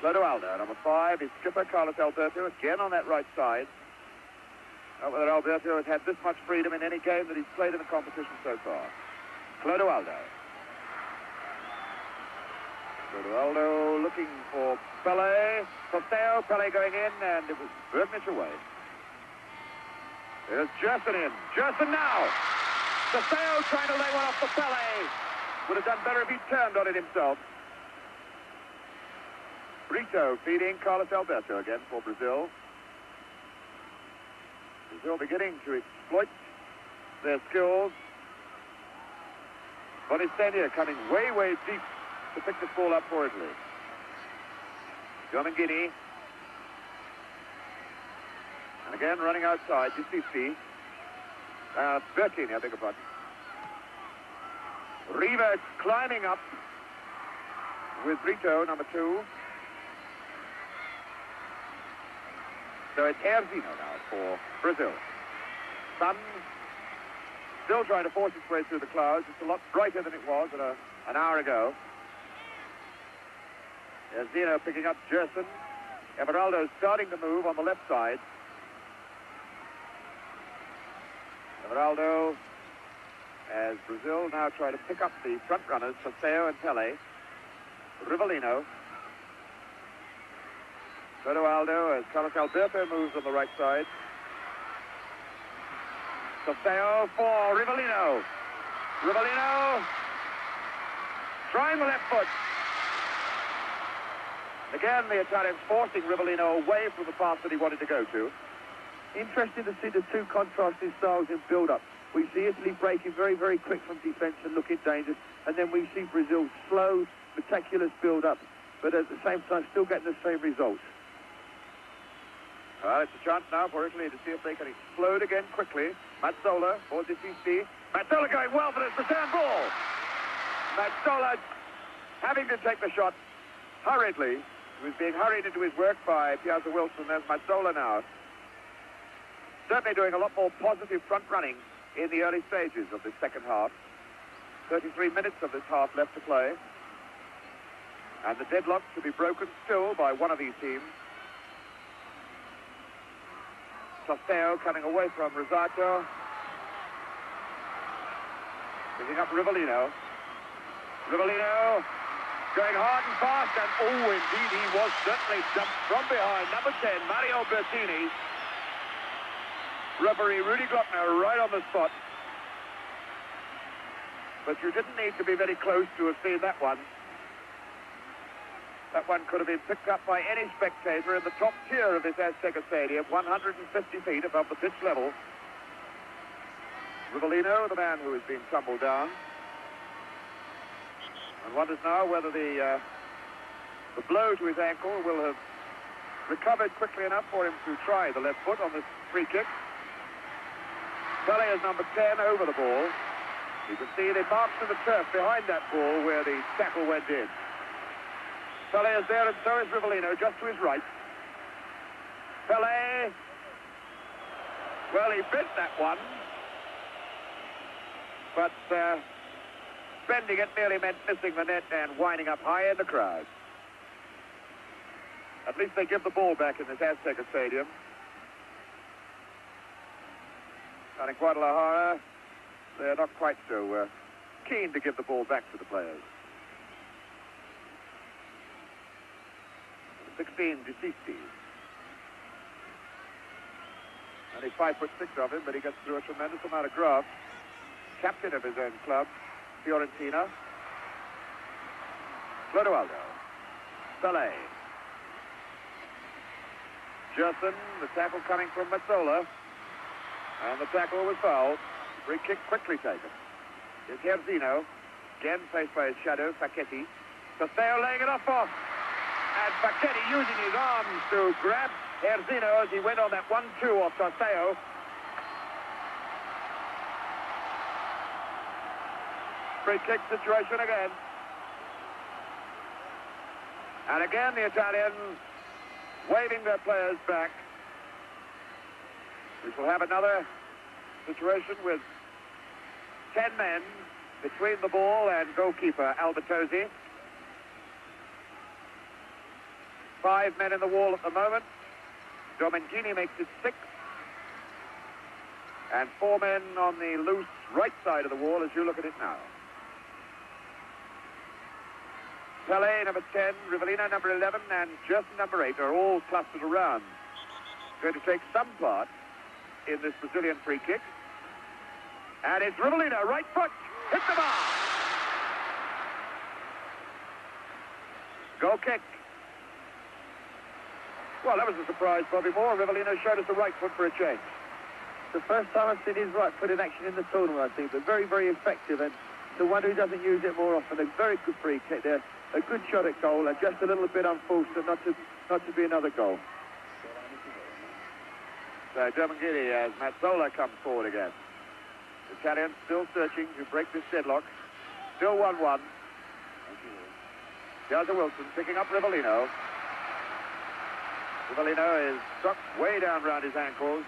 Clodoaldo, number 5, is skipper Carlos Alberto, again on that right side. Not whether Alberto has had this much freedom in any game that he's played in the competition so far. Clodoaldo. Clodoaldo looking for Pele. Costeo, Pele going in, and it was Bergnich away. There's Gerson in. Gerson now. Costeo trying to lay one off for Pele. Would have done better if he'd turned on it himself. Brito feeding Carlos Alberto again for Brazil. Brazil beginning to exploit their skills. Bonistenia coming way, way deep to pick this ball up for Italy. Domingini. And again running outside, Giustizi. Bertini, I beg your pardon. Riva climbing up with Brito, number 2. So it's Erzino now for Brazil. Sun still trying to force its way through the clouds. It's a lot brighter than it was an hour ago. Erzino picking up Gerson. Everaldo starting to move on the left side. Everaldo, as Brazil now try to pick up the front runners, Costeo and Pele. Rivellino. Clodoaldo as Carlos Alberto moves on the right side. Costeo for Rivellino. Rivellino trying the left foot. Again, the Italians forcing Rivellino away from the path that he wanted to go to. Interesting to see the two contrasting styles in build-up. We see Italy breaking very, very quick from defence and looking dangerous, and then we see Brazil slow, meticulous build-up, but at the same time still getting the same results. Well, it's a chance now for Italy to see if they can explode again quickly. Mazzola for Giustizi. Mazzola going well for this return ball. Mazzola having to take the shot hurriedly. He was being hurried into his work by Piazza Wilson. There's Mazzola now. Certainly doing a lot more positive front running in the early stages of this second half. 33 minutes of this half left to play. And the deadlock to be broken still by one of these teams. Costeo coming away from Rosato. Picking up Rivellino. Rivellino going hard and fast, and oh, indeed, he was certainly jumped from behind. Number 10, Mario Bertini. Referee Rudy Glockner right on the spot. But you didn't need to be very close to have seen that one. That one could have been picked up by any spectator in the top tier of this Azteca Stadium, 150 feet above the pitch level. Rivellino, the man who has been tumbled down. And wonders now whether the blow to his ankle will have recovered quickly enough for him to try the left foot on this free kick. Pele is number 10 over the ball. You can see the marks in the turf behind that ball where the tackle went in. Pele is there, and so is Rivellino, just to his right. Pele. Well, he bit that one. But bending it nearly meant missing the net and winding up high in the crowd. At least they give the ball back in this Azteca Stadium. And in Guadalajara, they're not quite so keen to give the ball back to the players. 16, Giustizi. Only 5'6" of him, but he gets through a tremendous amount of graft. Captain of his own club, Fiorentina. Clodoaldo. Pele. Gerson, the tackle coming from Mazzola. And the tackle was fouled. Free kick quickly taken. Here's Erzino. Again faced by his shadow, Facchetti. Costeo laying it off. And Facchetti using his arms to grab Erzino as he went on that 1-2 off Costeo. Free kick situation again. And again the Italians waving their players back. We shall have another situation with 10 men between the ball and goalkeeper Albertosi. 5 men in the wall at the moment. Domengini makes it 6. And 4 men on the loose right side of the wall as you look at it now. Pelé, number 10, Rivellino, number 11, and Gerson, number 8, are all clustered around. Going to take some part in this Brazilian free kick. And it's Rivellino, right foot, hit the bar. Goal kick. Well, that was a surprise, Bobby Moore. Rivellino showed us the right foot for a change. The first time I've seen his right foot in action in the tournament, I think, but very, very effective. And the one who doesn't use it more often, a very good free kick there. A good shot at goal, and just a little bit unfortunate not to be another goal. So Domengini as Mazzola comes forward again. The Italians still searching to break this deadlock. Still 1-1. Gaza Wilson picking up Rivellino. Rivellino is struck way down round his ankles.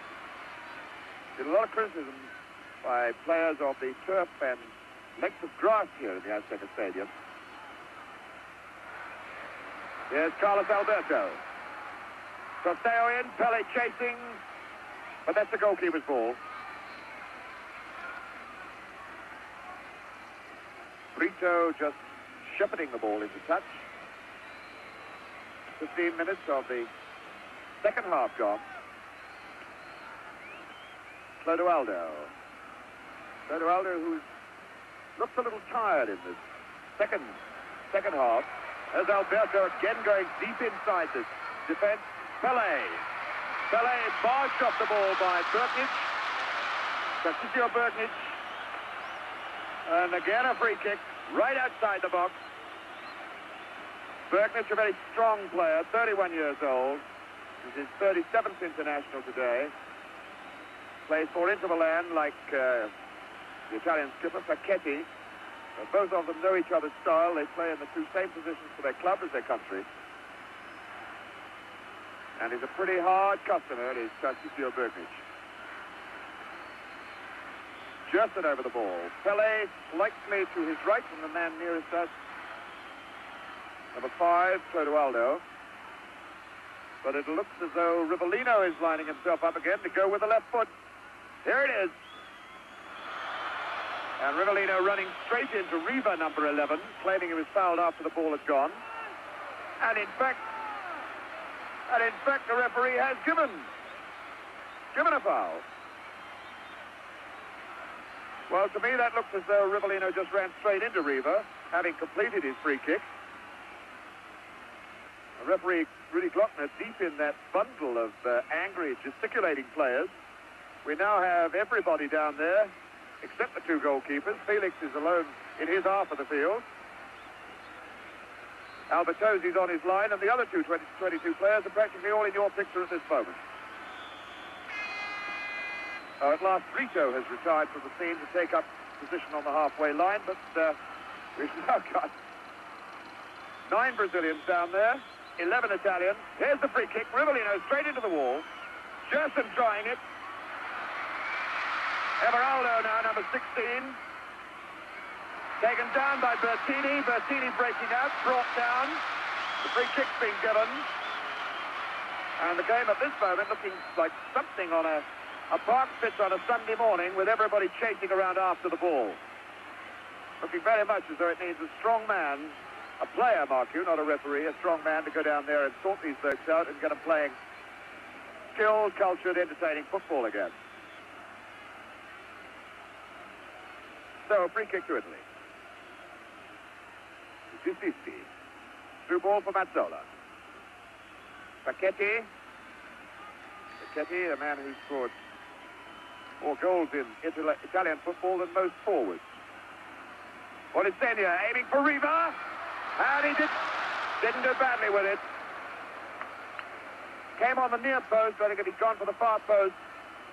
There's a lot of criticism by players of the turf and length of grass here in the Azteca Stadium. Here's Carlos Alberto. Costeo in, Pelé chasing, but that's the goalkeeper's ball. Brito just shepherding the ball into touch. 15 minutes of the second half gone. Clodoaldo. Clodoaldo, who looks a little tired in this second half. There's Alberto again going deep inside this defense. Pelé. Pelé barged off the ball by Berknich. Tarcisio Berknich. And again a free kick right outside the box. Berknich, a very strong player, 31 years old. This is his 37th international today. Plays for Inter Milan like the Italian skipper Facchetti. Both of them know each other's style. They play in the two same positions for their club as their country. And he's a pretty hard customer, is Tarcisio Berknich. Gerson over the ball. Pelé slightly to his right from the man nearest us. Number 5, Clodoaldo. But it looks as though Rivellino is lining himself up again to go with the left foot. Here it is. And Rivellino running straight into Riva, number 11, claiming he was fouled after the ball had gone. And in fact, the referee has given a foul. Well, to me, that looks as though Rivellino just ran straight into Riva, having completed his free kick. The referee, Rudy Glockner, deep in that bundle of angry, gesticulating players. We now have everybody down there, except the two goalkeepers. Felix is alone in his half of the field. Albertosi's on his line, and the other 22 players are practically all in your picture at this moment. At last, Brito has retired from the scene to take up position on the halfway line, but we've now got 9 Brazilians down there, 11 Italians. Here's the free kick. Rivellino straight into the wall. Gerson trying it. Everaldo now, number 16. Taken down by Bertini. Bertini breaking out, brought down. The free kick's been given. And the game at this moment looking like something on a park pitch on a Sunday morning with everybody chasing around after the ball. Looking very much as though it needs a strong man, a player, mark you, not a referee, a strong man to go down there and sort these folks out and get them playing skilled, cultured, entertaining football again. So, free kick to Italy. Giustisti. Through ball for Mazzola. Facchetti. Facchetti, a man who scored more goals in Italian football than most forwards. Polisegna aiming for Riva. And he didn't do badly with it. Came on the near post. I think if he'd gone for the far post,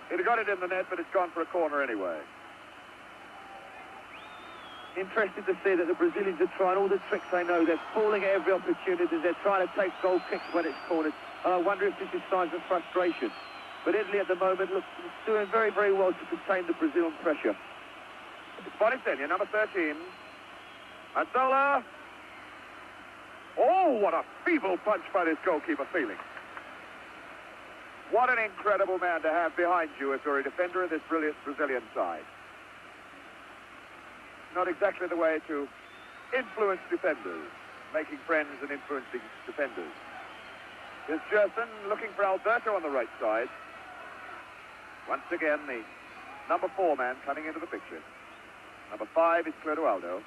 he'd have got it in the net, but it's gone for a corner anyway. Interested to see that the Brazilians are trying all the tricks they know. They're falling at every opportunity. They're trying to take goal kicks when it's cornered. And I wonder if this is signs of frustration. But Italy at the moment looks doing very, very well to contain the Brazilian pressure. It's Bonisenia, number 13. Mazzola. Oh, what a feeble punch by this goalkeeper, Felix. What an incredible man to have behind you if you're a defender of this brilliant Brazilian side. Not exactly the way to influence defenders, making friends and influencing defenders. Here's Gerson looking for Alberto on the right side. Once again, the number 4 man coming into the picture. Number 5 is Clodoaldo.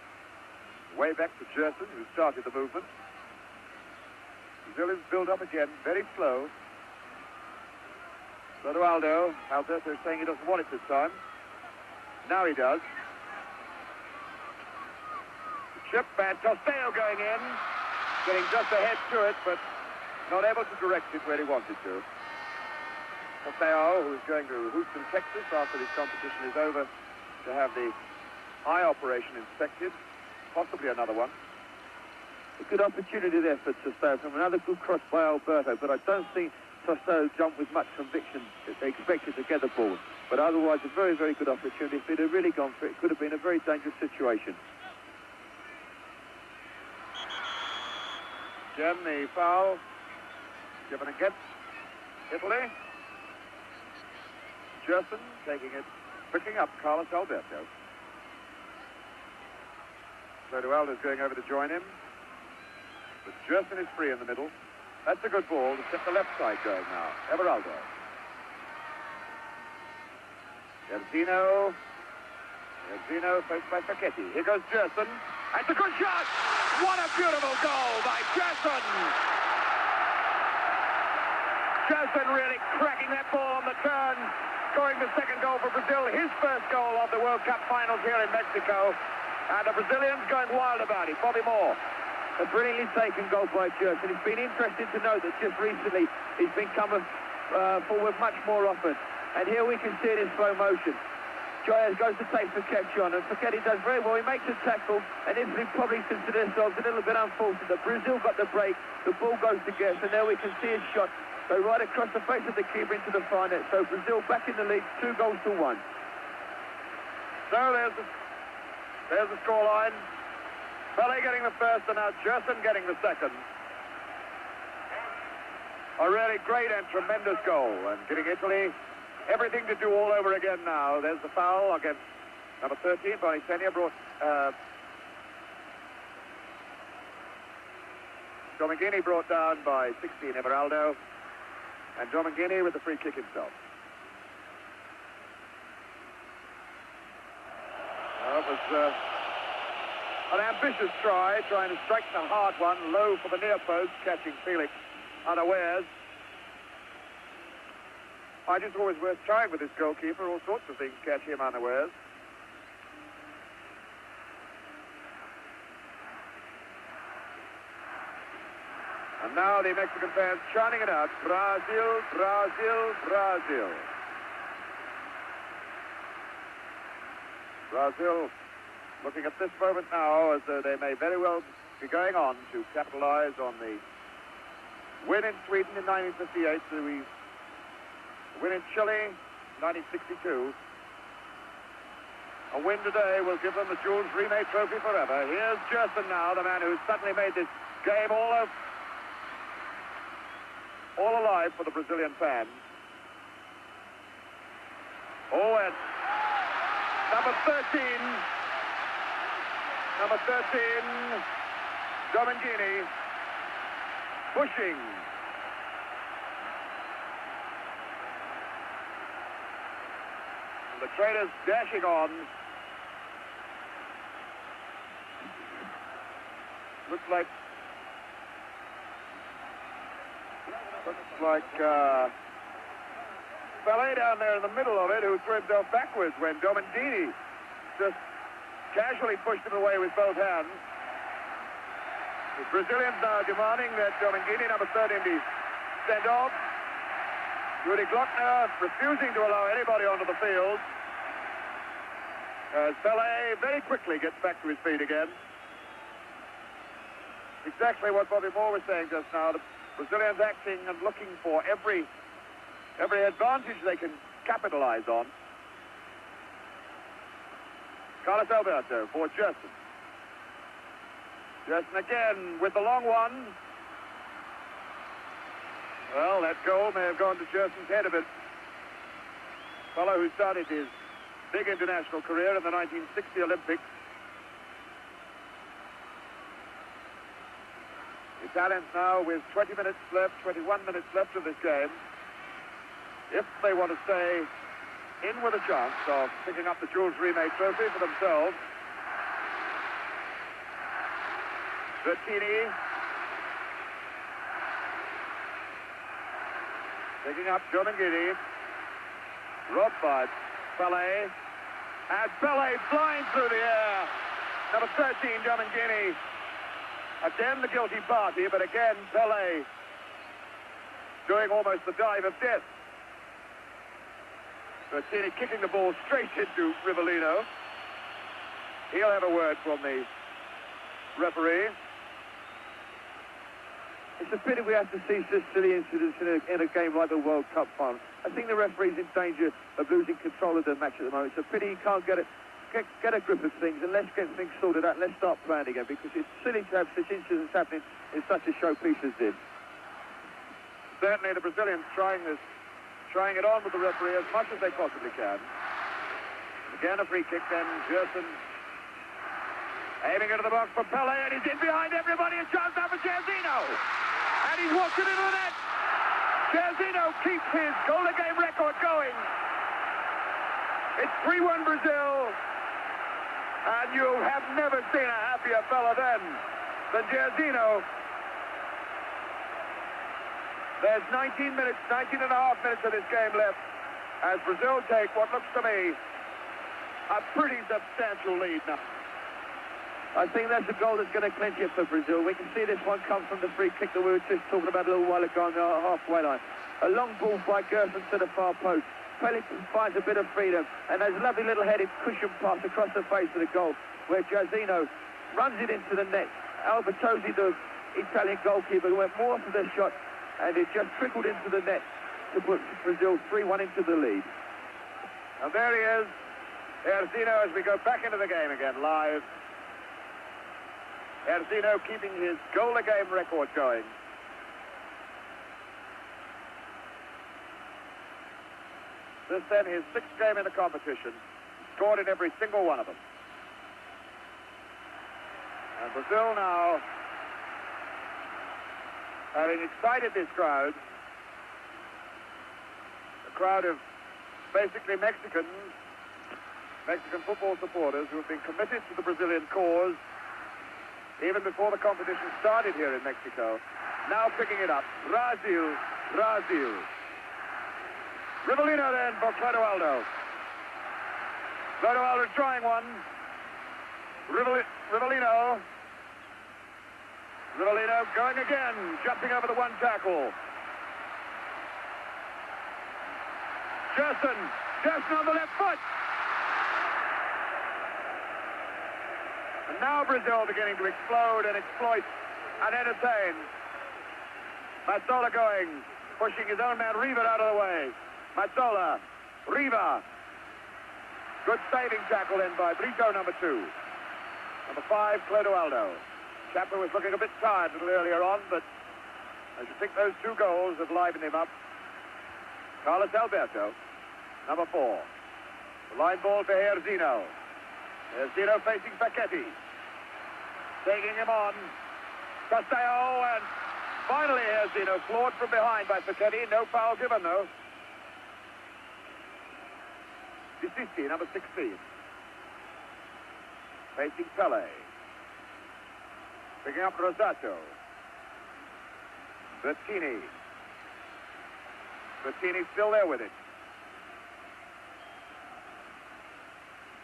Way back to Gerson, who started the movement. Brazil is built up again, very slow. Clodoaldo, Alberto is saying he doesn't want it this time. Now he does. Chip and Tosteo going in, getting just ahead to it, but not able to direct it where he wanted to. Tosteo, who's going to Houston, Texas, after this competition is over, to have the eye operation inspected, possibly another one. A good opportunity there for Tosteo from another good cross by Alberto, but I don't think Tosteo jumped with much conviction that they expected to get the ball. But otherwise, a very, very good opportunity. If they'd have really gone for it, it could have been a very dangerous situation. Again, the foul given against Italy. Gerson taking it, picking up Carlos Alberto. Clodoaldo's going over to join him. But Gerson is free in the middle. That's a good ball to set the left side going now. Everaldo. Erzino, faced by Facchetti. Here goes Gerson. That's a good shot! What a beautiful goal by Gerson! Gerson really cracking that ball on the turn, scoring the second goal for Brazil, his first goal of the World Cup finals here in Mexico. And the Brazilians going wild about it. Bobby Moore. A brilliantly taken goal by Gerson. It's been interesting to note that just recently he's been coming forward much more often. And here we can see it in slow motion. Joyas goes to take Facchetti on, and Facchetti does very well. He makes a tackle, and Italy probably consider themselves a little bit unfortunate that Brazil got the break, the ball goes to Guess, and there we can see a shot go right across the face of the keeper into the far net. So Brazil back in the lead, 2-1. So there's the scoreline. Pele getting the first, and now Gerson getting the second. A really great and tremendous goal, and giving Italy everything to do all over again now. There's the foul against number 13, Bonisenia, brought Domingini brought down by 16, Everaldo, and Domingini with the free kick himself. Well, it was an ambitious try, trying to strike the hard one, low for the near post, catching Felix unawares. I just always worth trying with this goalkeeper. All sorts of things catch him unawares. And now the Mexican fans chanting it out. Brazil, Brazil, Brazil. Brazil looking at this moment now as though they may very well be going on to capitalize on the win in Sweden in 1958, the win in Chile, 1962. A win today will give them the Jules Rimet Trophy forever. Here's Gerson now, the man who's suddenly made this game all alive for the Brazilian fans. Oh, and number 13, Domingini, pushing. The trainers dashing on. Looks like Pele down there in the middle of it, who threw himself backwards when Domingini just casually pushed him away with both hands. The Brazilians now demanding that Domingini, number 13, be sent off. Rudy Glockner refusing to allow anybody onto the field. As Pele very quickly gets back to his feet again. Exactly what Bobby Moore was saying just now. The Brazilians acting and looking for every advantage they can capitalize on. Carlos Alberto for Gerson. Gerson again with the long one. Well, that goal may have gone to Gerson's head a bit. Fellow who started his big international career in the 1960 Olympics. The Italians now with 20 minutes left, 21 minutes left of this game. If they want to stay in with a chance of picking up the Jules Rimet trophy for themselves. Bertini picking up Giomangini. Robbed by Pelé. And Pelé flying through the air. Number 13, Giomangini. Again the guilty party, but again Pelé doing almost the dive of death. Bertini kicking the ball straight into Rivellino. He'll have a word from the referee. It's a pity we have to see such silly incidents in a game like the World Cup final. I think the referee's in danger of losing control of the match at the moment. It's a pity he can't get a grip of things, and let's get things sorted out and let's start playing again, because it's silly to have such incidents happening in such a showpiece as this. Certainly the Brazilians trying it on with the referee as much as they possibly can. Again a free kick, then Gerson aiming into the box for Pelé, and he's in behind everybody. A chance now for Jairzinho, and he's walked it into the net. Jairzinho keeps his goal-a-game record going. It's 3-1 Brazil, and you have never seen a happier fella than Jairzinho. There's 19 and a half minutes of this game left as Brazil take what looks to me a pretty substantial lead now. I think that's a goal that's going to clinch it for Brazil. We can see this one come from the free kick that we were just talking about a little while ago on the halfway line. A long ball by Gerson to the far post. Pelé finds a bit of freedom, and there's a lovely little headed cushion pass across the face of the goal where Jairzinho runs it into the net. Albertozzi, the Italian goalkeeper, went more for the shot, and it just trickled into the net to put Brazil 3-1 into the lead. And there he is, Jairzinho, as we go back into the game again live. Jairzinho keeping his goal-a-game record going. This then his 6th game in the competition, scored in every single one of them. And Brazil now, having excited this crowd, a crowd of basically Mexican football supporters who have been committed to the Brazilian cause even before the competition started here in Mexico, now picking it up. Brazil. Rivellino then for Clodoaldo. Clodoaldo trying one. Rivellino going again, jumping over the one tackle. Gerson on the left foot. And now Brazil beginning to explode and exploit and entertain. Mazzola going, pushing his own man Riva out of the way. Mazzola, Riva. Good saving tackle in by Brito, number 2. Number 5, Clodoaldo. Chapman was looking a bit tired a little earlier on, but I should think those 2 goals have livened him up. Carlos Alberto, number 4. The line ball to Jairzinho. Jairzinho facing Paquetti. Taking him on. Castello, and finally Jairzinho floored from behind by Paquetti. No foul given, though. Disisti, number 16. Facing Pelé. Picking up Rosato. Bertini still there with it.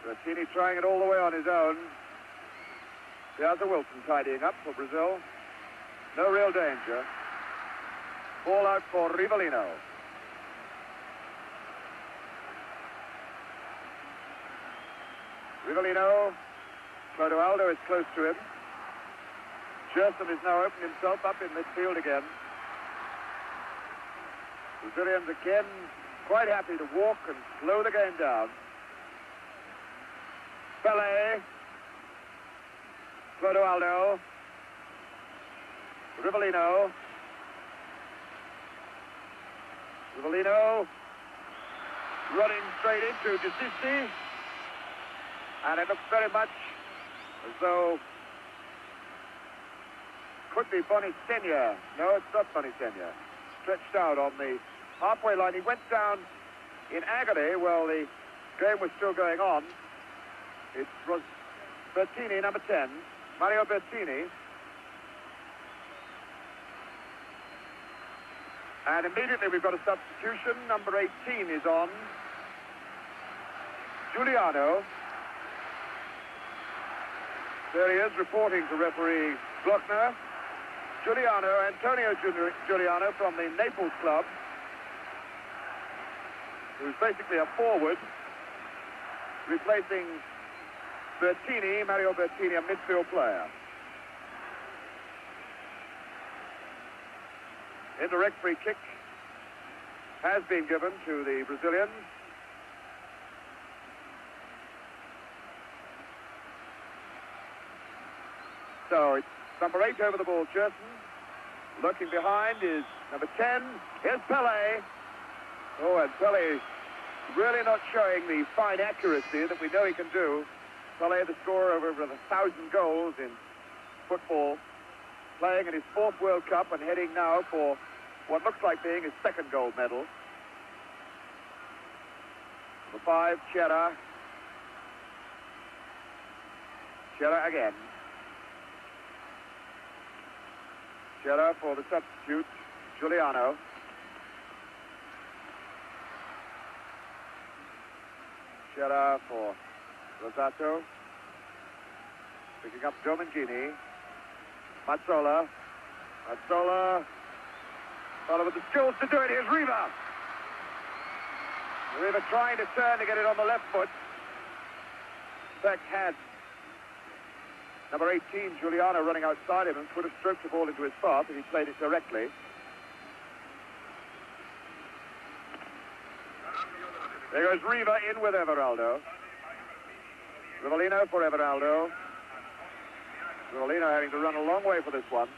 Bertini trying it all the way on his own. There's a Wilson tidying up for Brazil. No real danger. Ball out for Rivellino. Clodoaldo is close to him. Gerson has now opened himself up in midfield again. Brazilians again quite happy to walk and slow the game down. Pele. Clodoaldo. Rivellino. Rivellino running straight into Desisti. And it looks very much as though could be Bonisenia. No, it's not Bonisenia. Stretched out on the halfway line. He went down in agony while the game was still going on. It was Bertini, number 10. Mario Bertini. And immediately we've got a substitution. Number 18 is on. Giuliano. There he is, reporting to referee Glockner. Antonio Giuliano from the Naples club, who's basically a forward, replacing Bertini, Mario Bertini, a midfield player. Indirect free kick has been given to the Brazilians. So it's number 8 over the ball, Jerson. Lurking behind is number 10. Here's Pele. Oh, and Pele really not showing the fine accuracy that we know he can do. Pele, the scorer of over 1,000 goals in football, playing in his 4th World Cup and heading now for what looks like being his 2nd gold medal. Number 5, Chera. Chera again. Chera for the substitute, Giuliano. Chera for Rosato. Picking up Domingini. Mazzola. Mazzola. Follow with the skills to do it. Here's Riva. Riva trying to turn to get it on the left foot. In fact, had number 18, Giuliano, running outside him and could have stroked the ball into his path if he played it directly. There goes Riva in with Everaldo. Rivellino for Everaldo. Rivellino having to run a long way for this one.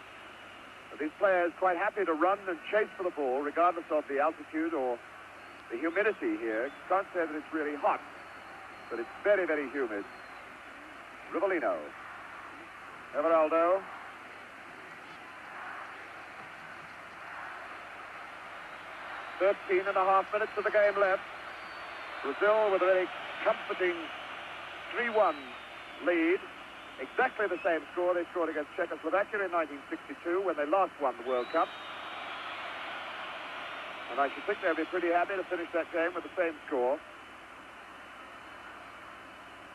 But these players quite happy to run and chase for the ball, regardless of the altitude or the humidity here. Can't say that it's really hot, but it's very, very humid. Rivellino. Everaldo. .5 minutes of the game left. Brazil with a very comforting 3-1 lead. Exactly the same score they scored against Czechoslovakia in 1962 when they last won the World Cup. And I should think they'll be pretty happy to finish that game with the same score.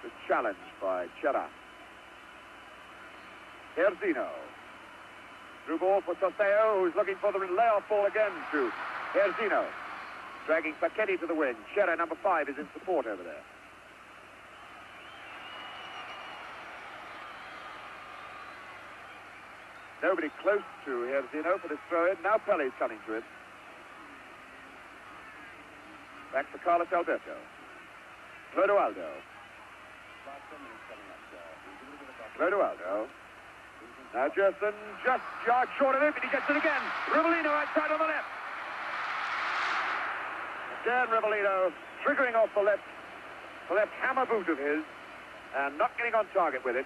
The challenge by Chera. Herzino. Through ball for Toseo, who's looking for the layoff ball again to Herzino. Dragging Pachetti to the wing. Chera, number 5, is in support over there. Nobody close to Herzino for this throw-in. Now Pele's coming to it. Back to Carlos Alberto. Clodoaldo. Clodoaldo. Now Jerson just yards short of it, but he gets it again. Rivellino outside on the left. Again, Rivellino triggering off the left hammer boot of his and not getting on target with it.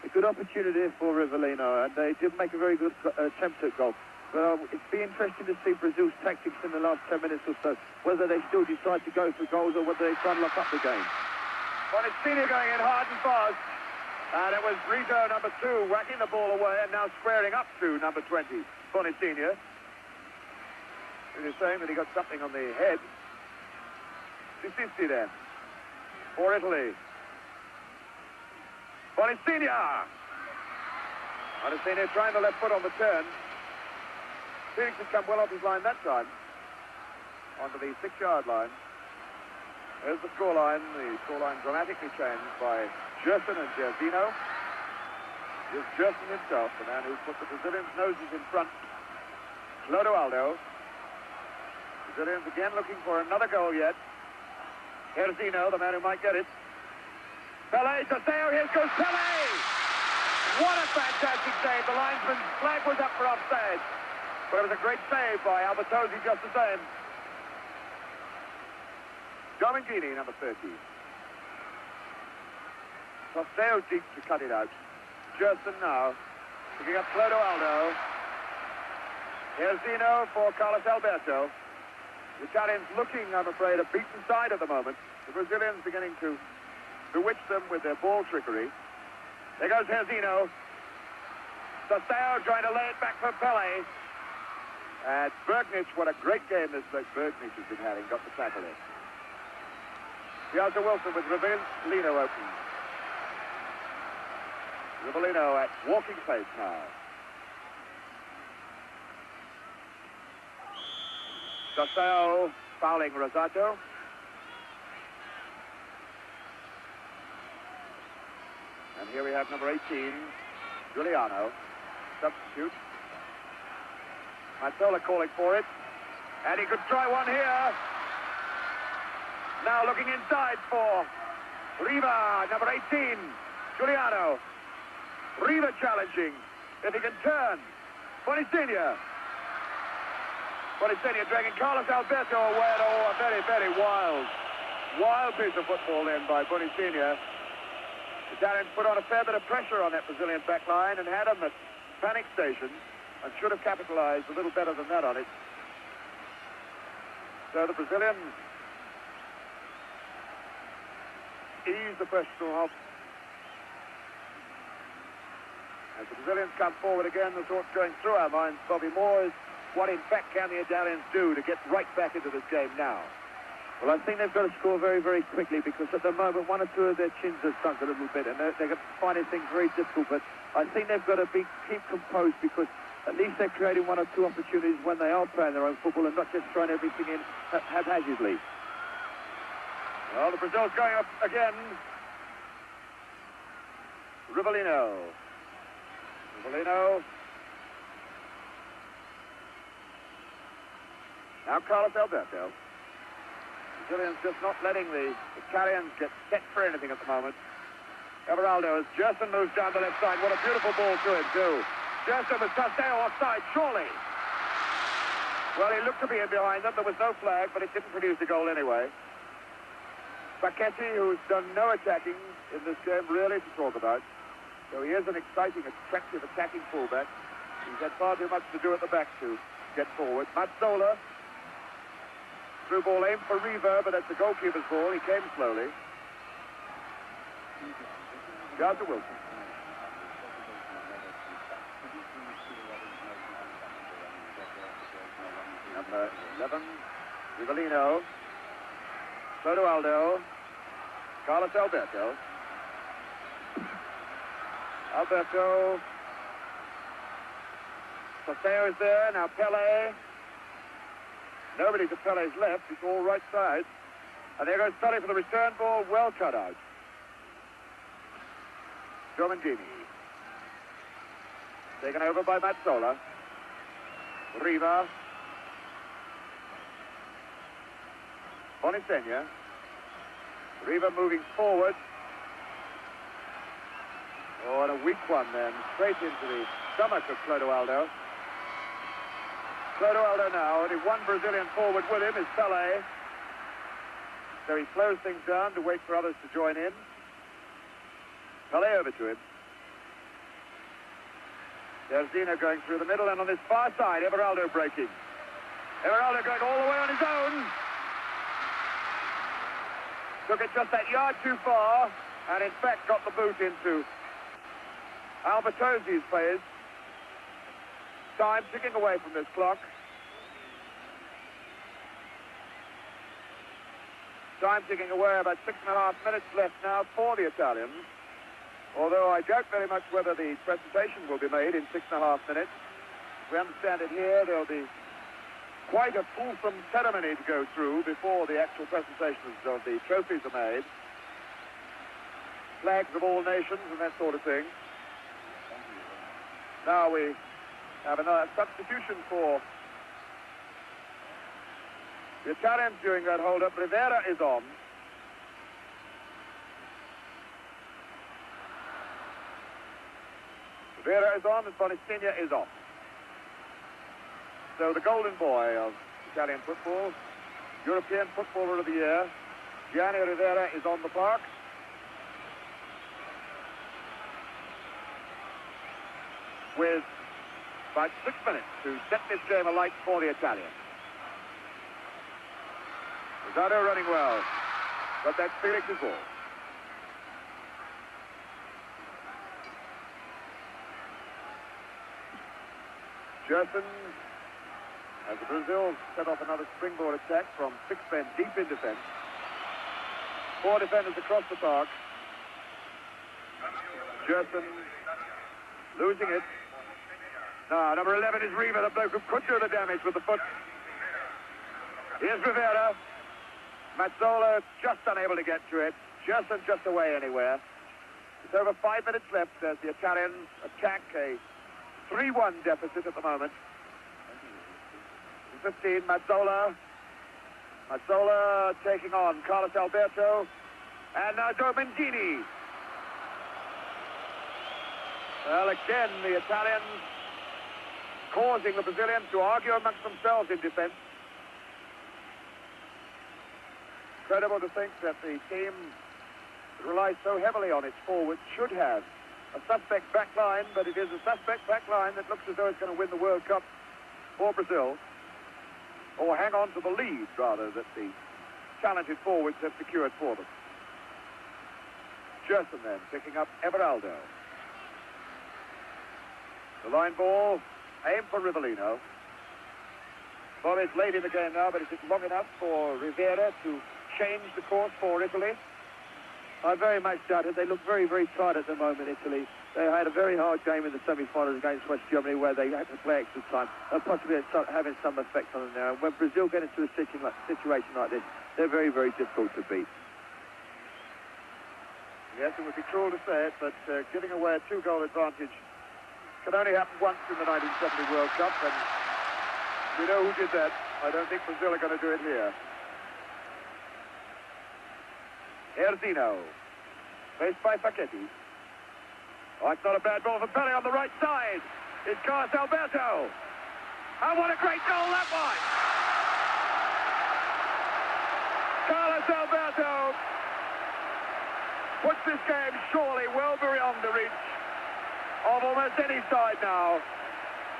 A good opportunity for Rivellino, and they did make a very good attempt at goal. But it'd be interesting to see Brazil's tactics in the last 10 minutes or so, whether they still decide to go for goals or whether they try and lock up the game. Bonisenia going in hard and fast, and it was Rito, number 2, whacking the ball away and now squaring up to number 20, Bonisenia. He was saying that he got something on the head. Desisti then, for Italy. Bonisenia! Bonisenia trying the left foot on the turn. Felix had come well off his line that time, onto the 6-yard line. There's the scoreline dramatically changed by Jerson and Jerzino. Here's Jerson himself, the man who's put the Brazilians' noses in front. Clodoaldo. Brazilians again looking for another goal yet. Herzino, the man who might get it. Pele, Saseo, here goes Pele! What a fantastic save. The linesman's flag was up for offside. But it was a great save by Albertozzi just the same. Domingini, number 30. Saseo deep to cut it out. Gerson now. Picking up Clodoaldo. Herzino for Carlos Alberto. The Italians looking, I'm afraid, a beaten side at the moment. The Brazilians beginning to bewitch them with their ball trickery. There goes Herzino. Saseo trying to lay it back for Pele. And Bergnich, what a great game this Bergnich has been having, got the tackle in. Piazza Wilson with Rivellino open. Rivellino at walking pace now. Saseo fouling Rosato. And here we have number 18, Giuliano, substitute. Mazzola calling for it. And he could try one here. Now looking inside for Riva, number 18, Giuliano. Riva challenging, if he can turn. Bonisigna. Bonisigna dragging Carlos Alberto away. Oh, a very, very wild piece of football then by Bonisigna. The Italians put on a fair bit of pressure on that Brazilian back line and had them at panic station and should have capitalized a little better than that on it. So the Brazilians ease the pressure off. As the Brazilians come forward again, the thought going through our minds, Bobby Moore, is what in fact can the Italians do to get right back into this game now? Well, I think they've got to score very, very quickly because at the moment one or two of their chins have sunk a little bit and they're finding things very difficult. But I think they've got to keep composed because at least they're creating one or two opportunities when they are playing their own football and not just throwing everything in haphazardly. Well, the Brazil's going up again. Rivellino. Now Carlos Alberto. Brazilians just not letting the Italians get set for anything at the moment. Everaldo as Gerson moves down the left side. What a beautiful ball to him, too. Gerson with Saseo offside, surely. Well, he looked to be in behind them. There was no flag, but it didn't produce a goal anyway. Bacchetti, who's done no attacking in this game, really to talk about. So he is an exciting, attractive, attacking fullback. He's had far too much to do at the back to get forward. Mazzola. Through ball aimed for Riva, but that's the goalkeeper's ball. He came slowly. Piazza Wilson. Number 11, Rivellino. Clodoaldo. Carlos Alberto. Saseo is there, now Pele. Nobody to Pele's left, it's all right side. And there goes Pele for the return ball, well cut out. Domingini. Taken over by Mazzola. Riva. Bonisigna. Riva moving forward. Oh, and a weak one then, straight into the stomach of Clodoaldo. Clodoaldo now, only one Brazilian forward with him is Pele. So he slows things down to wait for others to join in. Pele over to him. Herzino going through the middle, and on this far side, Everaldo breaking. Everaldo going all the way on his own. Took it just that yard too far, and in fact got the boot into Albertozzi's players. Time ticking away from this clock. Time ticking away, about 6.5 minutes left now for the Italians. Although I doubt very much whether the presentation will be made in 6.5 minutes. We understand it here, there'll be quite a fulsome ceremony to go through before the actual presentations of the trophies are made. Flags of all nations and that sort of thing. Now we have another substitution for the Italians during that hold-up. Rivera is on. Rivera is on, and Bonacina is off. So the golden boy of Italian football, European Footballer of the Year, Gianni Rivera, is on the park. With about 6 minutes to set this game alight for the Italians. Rosado running well, but that's Felix's ball. Gerson, as Brazil set off another springboard attack from 6 men deep in defense. 4 defenders across the park. Gerson losing it. Now, number 11 is Riva, the bloke who could do the damage with the foot. Here's Rivera. Mazzola just unable to get to it. Gerson just away anywhere. It's over 5 minutes left as the Italians attack a 3-1 deficit at the moment. 15, Mazzola. Mazzola taking on Carlos Alberto. And now Domengini. Well, again, the Italians causing the Brazilians to argue amongst themselves in defense. Incredible to think that the team that relies so heavily on its forwards should have a suspect back line, but it is a suspect back line that looks as though it's going to win the World Cup for Brazil, or hang on to the lead, rather, that the talented forwards have secured for them. Gerson then picking up Everaldo. The line ball, aim for Rivellino. Well, it's late in the game now, but is it long enough for Rivera to change the course for Italy? I very much doubt it. They look very, very tight at the moment, Italy. They had a very hard game in the semi-finals against West Germany where they had to play extra time, and possibly having some effect on them now. And when Brazil get into a situation like this, they're very, very difficult to beat. Yes, it would be cruel to say it, but giving away a 2-goal advantage can only happen once in the 1970 World Cup, and we know who did that. I don't think Brazil are going to do it here. Erzino, faced by Facchetti. Oh, it's not a bad ball for Pele on the right side. It's Carlos Alberto. And what a great goal that was! Carlos Alberto puts this game surely well beyond the reach of almost any side now.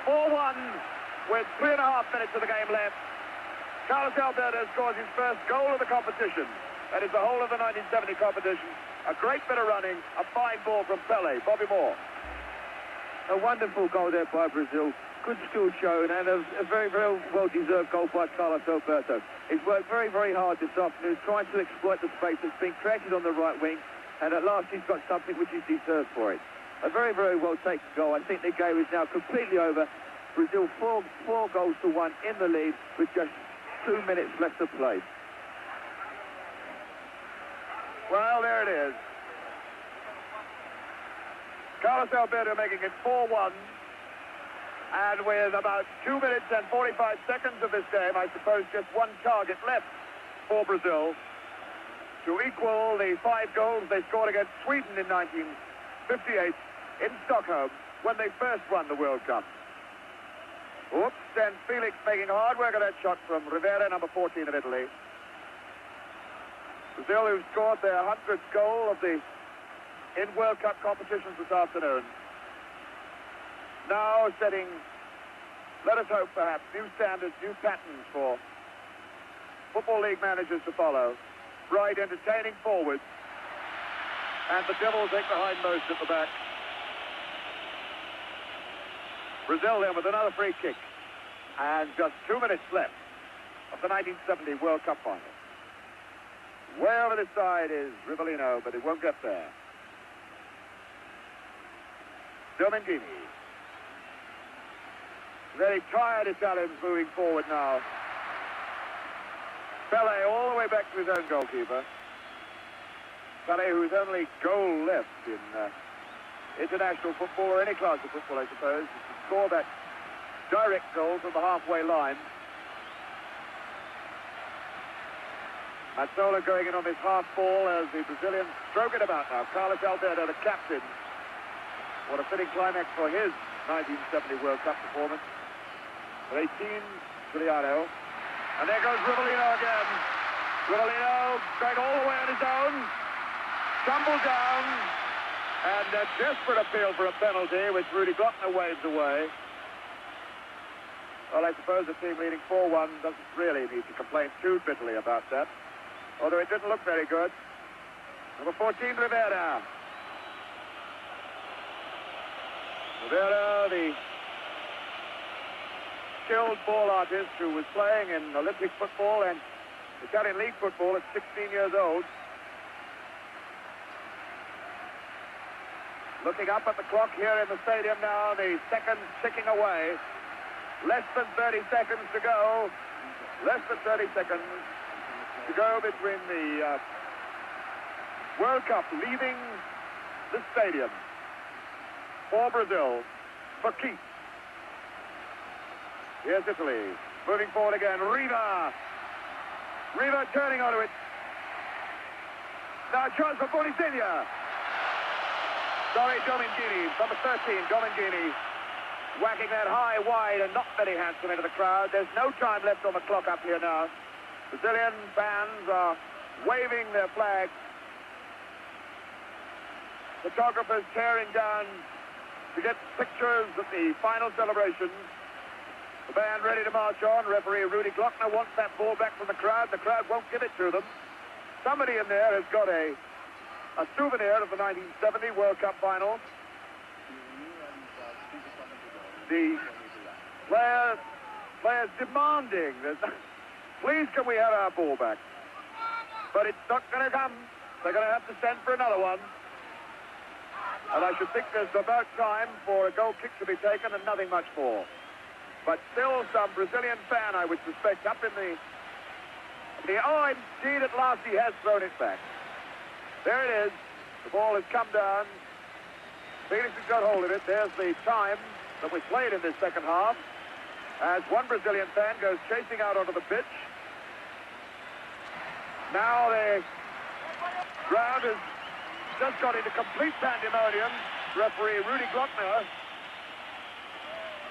4-1 with 3.5 minutes of the game left. Carlos Alberto scores his first goal of the competition. That is the whole of the 1970 competition. A great bit of running, a fine ball from Pele. Bobby Moore. A wonderful goal there by Brazil. Good skill shown, and a very, very well-deserved goal by Carlos Alberto. He's worked very, very hard this afternoon, trying to exploit the space that's been created on the right wing, and at last he's got something which he's deserved for it. A very, very well-taken goal. I think the game is now completely over. Brazil 4 goals to 1 in the lead with just 2 minutes left to play. Well, there it is. Carlos Alberto making it 4-1. And with about 2 minutes and 45 seconds of this game, I suppose just one target left for Brazil to equal the 5 goals they scored against Sweden in 1958 in Stockholm when they first won the World Cup. Oops, and Felix making hard work of that shot from Rivera, number 14 of Italy. Brazil, who scored their 100th goal in World Cup competitions this afternoon. Now setting, let us hope perhaps, new standards, new patterns for Football League managers to follow. Bright, entertaining forwards. And the Devils take the hindmost at the back. Brazil then with another free kick. And just 2 minutes left of the 1970 World Cup final. Way over this side is Rivellino, but it won't get there. Domengini. Very tired Italians moving forward now. Pele all the way back to his own goalkeeper. Pele, whose only goal left in international football, or any class of football, I suppose, is to score that direct goal from the halfway line. Mazzola going in on this half ball as the Brazilians stroke it about now. Carlos Alberto, the captain, What a fitting climax for his 1970 World Cup performance. With 18, Giuliano. And there goes Rivellino again. Rivellino going all the way on his own. Tumbled down. And a desperate appeal for a penalty, which Rudy Glockner waves away. Well, I suppose the team leading 4-1 doesn't really need to complain too bitterly about that. Although it didn't look very good. Number 14, Rivera. Rivera, the skilled ball artist who was playing in Olympic football and Italian League football at 16 years old. Looking up at the clock here in the stadium now, the seconds ticking away. Less than 30 seconds to go. Less than 30 seconds to go between the World Cup leaving the stadium for Brazil, for keeps. Here's Italy, moving forward again. Riva turning onto it. Now a chance for Bonisiglia. Sorry, Domingini, number 13, Domingini. Whacking that high, wide, and not very handsome into the crowd. There's no time left on the clock up here now. Brazilian fans are waving their flags. Photographers tearing down to get pictures of the final celebration. The band ready to march on. Referee Rudy Glockner wants that ball back from the crowd. The crowd won't give it to them. Somebody in there has got a souvenir of the 1970 World Cup final. The players demanding that, please can we have our ball back? But it's not going to come. They're going to have to send for another one. And I should think there's about time for a goal kick to be taken and nothing much more. But still some Brazilian fan, I would suspect, up in the... Oh, indeed, at last he has thrown it back. There it is. The ball has come down. Felix has got hold of it. There's the time that was played in this second half. As one Brazilian fan goes chasing out onto the pitch. Now the ground has just got into complete pandemonium. Referee Rudy Glockner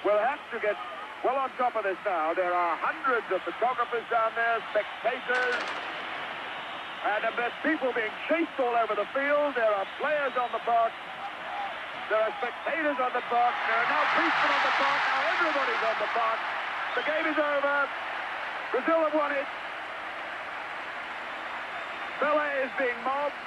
will have to get well on top of this now. There are hundreds of photographers down there, spectators, and there's people being chased all over the field. There are players on the park. There are spectators on the park. There are now policemen on the park. Now everybody's on the park. The game is over. Brazil have won it. Pelé is being mobbed.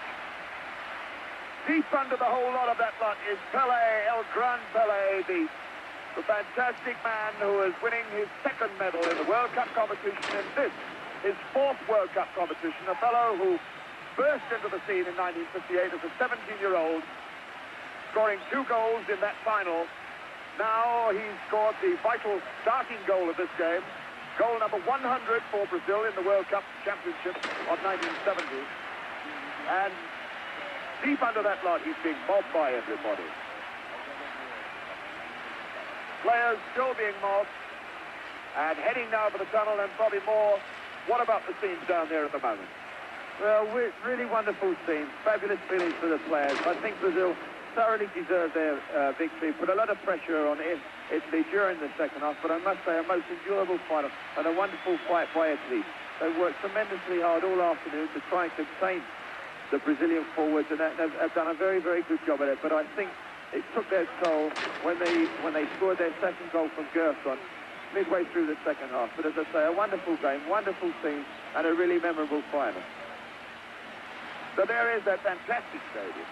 Deep under the whole lot of that lot is Pelé, El Gran Pelé, the fantastic man who is winning his second medal in the World Cup competition, and this, his fourth World Cup competition, a fellow who burst into the scene in 1958 as a 17-year-old, scoring 2 goals in that final. Now he's scored the vital starting goal of this game, goal number 100 for Brazil in the World Cup Championship of 1970. And deep under that lot, he's being mobbed by everybody. Players still being mobbed, and heading now for the tunnel, and probably more. What about the scenes down there at the moment? Well, really wonderful scenes, fabulous feelings for the players. I think Brazil thoroughly deserved their victory, put a lot of pressure on Italy during the second half, but I must say a most enjoyable fight and a wonderful fight by Italy. They worked tremendously hard all afternoon to try and contain the Brazilian forwards, and have done a very, very good job at it. But I think it took their toll when they scored their second goal from Gerson midway through the second half. But as I say, a wonderful game, wonderful scene, and a really memorable final. So there is that fantastic stadium,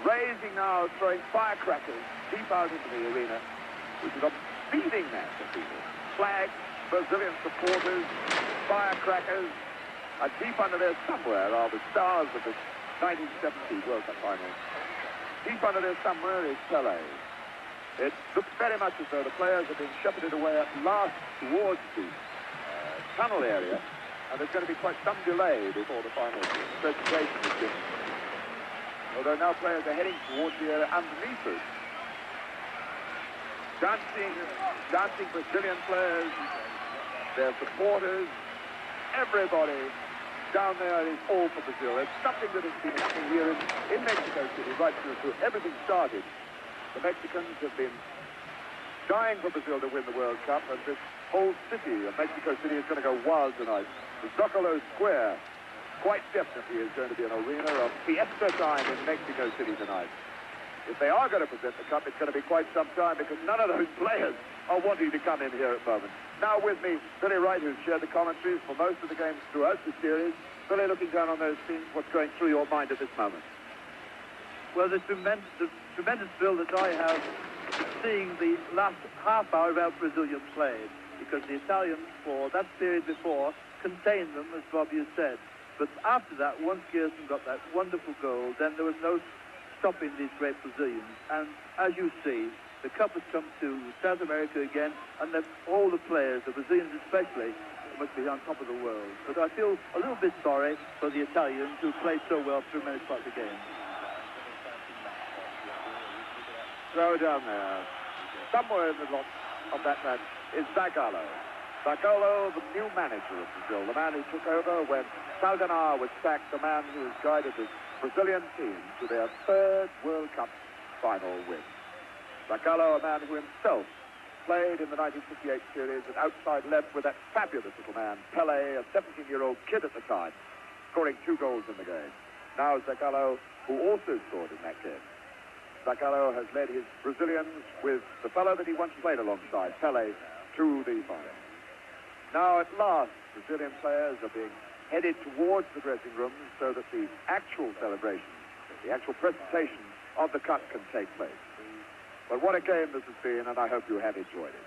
raising now, throwing firecrackers deep out into the arena, which is a beating mass of people. Flags, Brazilian supporters, firecrackers, and deep under there somewhere are the stars of the 1970 World Cup final. Deep under there somewhere is Pelé. It looks very much as though the players are being shepherded away at last towards the tunnel area, and there's going to be quite some delay before the final presentation is given. Although now players are heading towards the area underneath us. Dancing Brazilian players, their supporters, everybody down there is all for Brazil. It's something that has been happening here in Mexico City right through. Everything started The Mexicans have been dying for Brazil to win the World Cup, and this whole city of Mexico City is going to go wild tonight. The Zocalo Square quite definitely is going to be an arena of fiesta time in Mexico City tonight. If they are going to present the cup, it's going to be quite some time, because none of those players are wanting to come in here at the moment. Now with me, Billy Wright, who's shared the commentaries for most of the games throughout the series. Billy, looking down on those scenes, what's going through your mind at this moment? Well, the tremendous thrill that I have seeing the last half hour of our Brazilian played, because the Italians, for that period before, contained them, as Bobby has said. But after that, once Gerson got that wonderful goal, then there was no stopping these great Brazilians. And as you see, the cup has come to South America again, and all the players, the Brazilians especially, must be on top of the world. But I feel a little bit sorry for the Italians, who played so well for a tremendous part of the game. Throw down there. Somewhere in the lot of that match is Zagallo. Zagallo, the new manager of Brazil, the man who took over when Salganar was sacked, the man who has guided this Brazilian team to their third World Cup final win. Zagallo, a man who himself played in the 1958 series at outside left with that fabulous little man, Pelé, a 17-year-old kid at the time, scoring 2 goals in the game. Now Zagallo, who also scored in that game. Zagallo has led his Brazilians with the fellow that he once played alongside, Pelé, to the final. Now, at last, Brazilian players are being headed towards the dressing rooms so that the actual celebration, the actual presentation of the cup can take place. But what a game this has been, and I hope you have enjoyed it.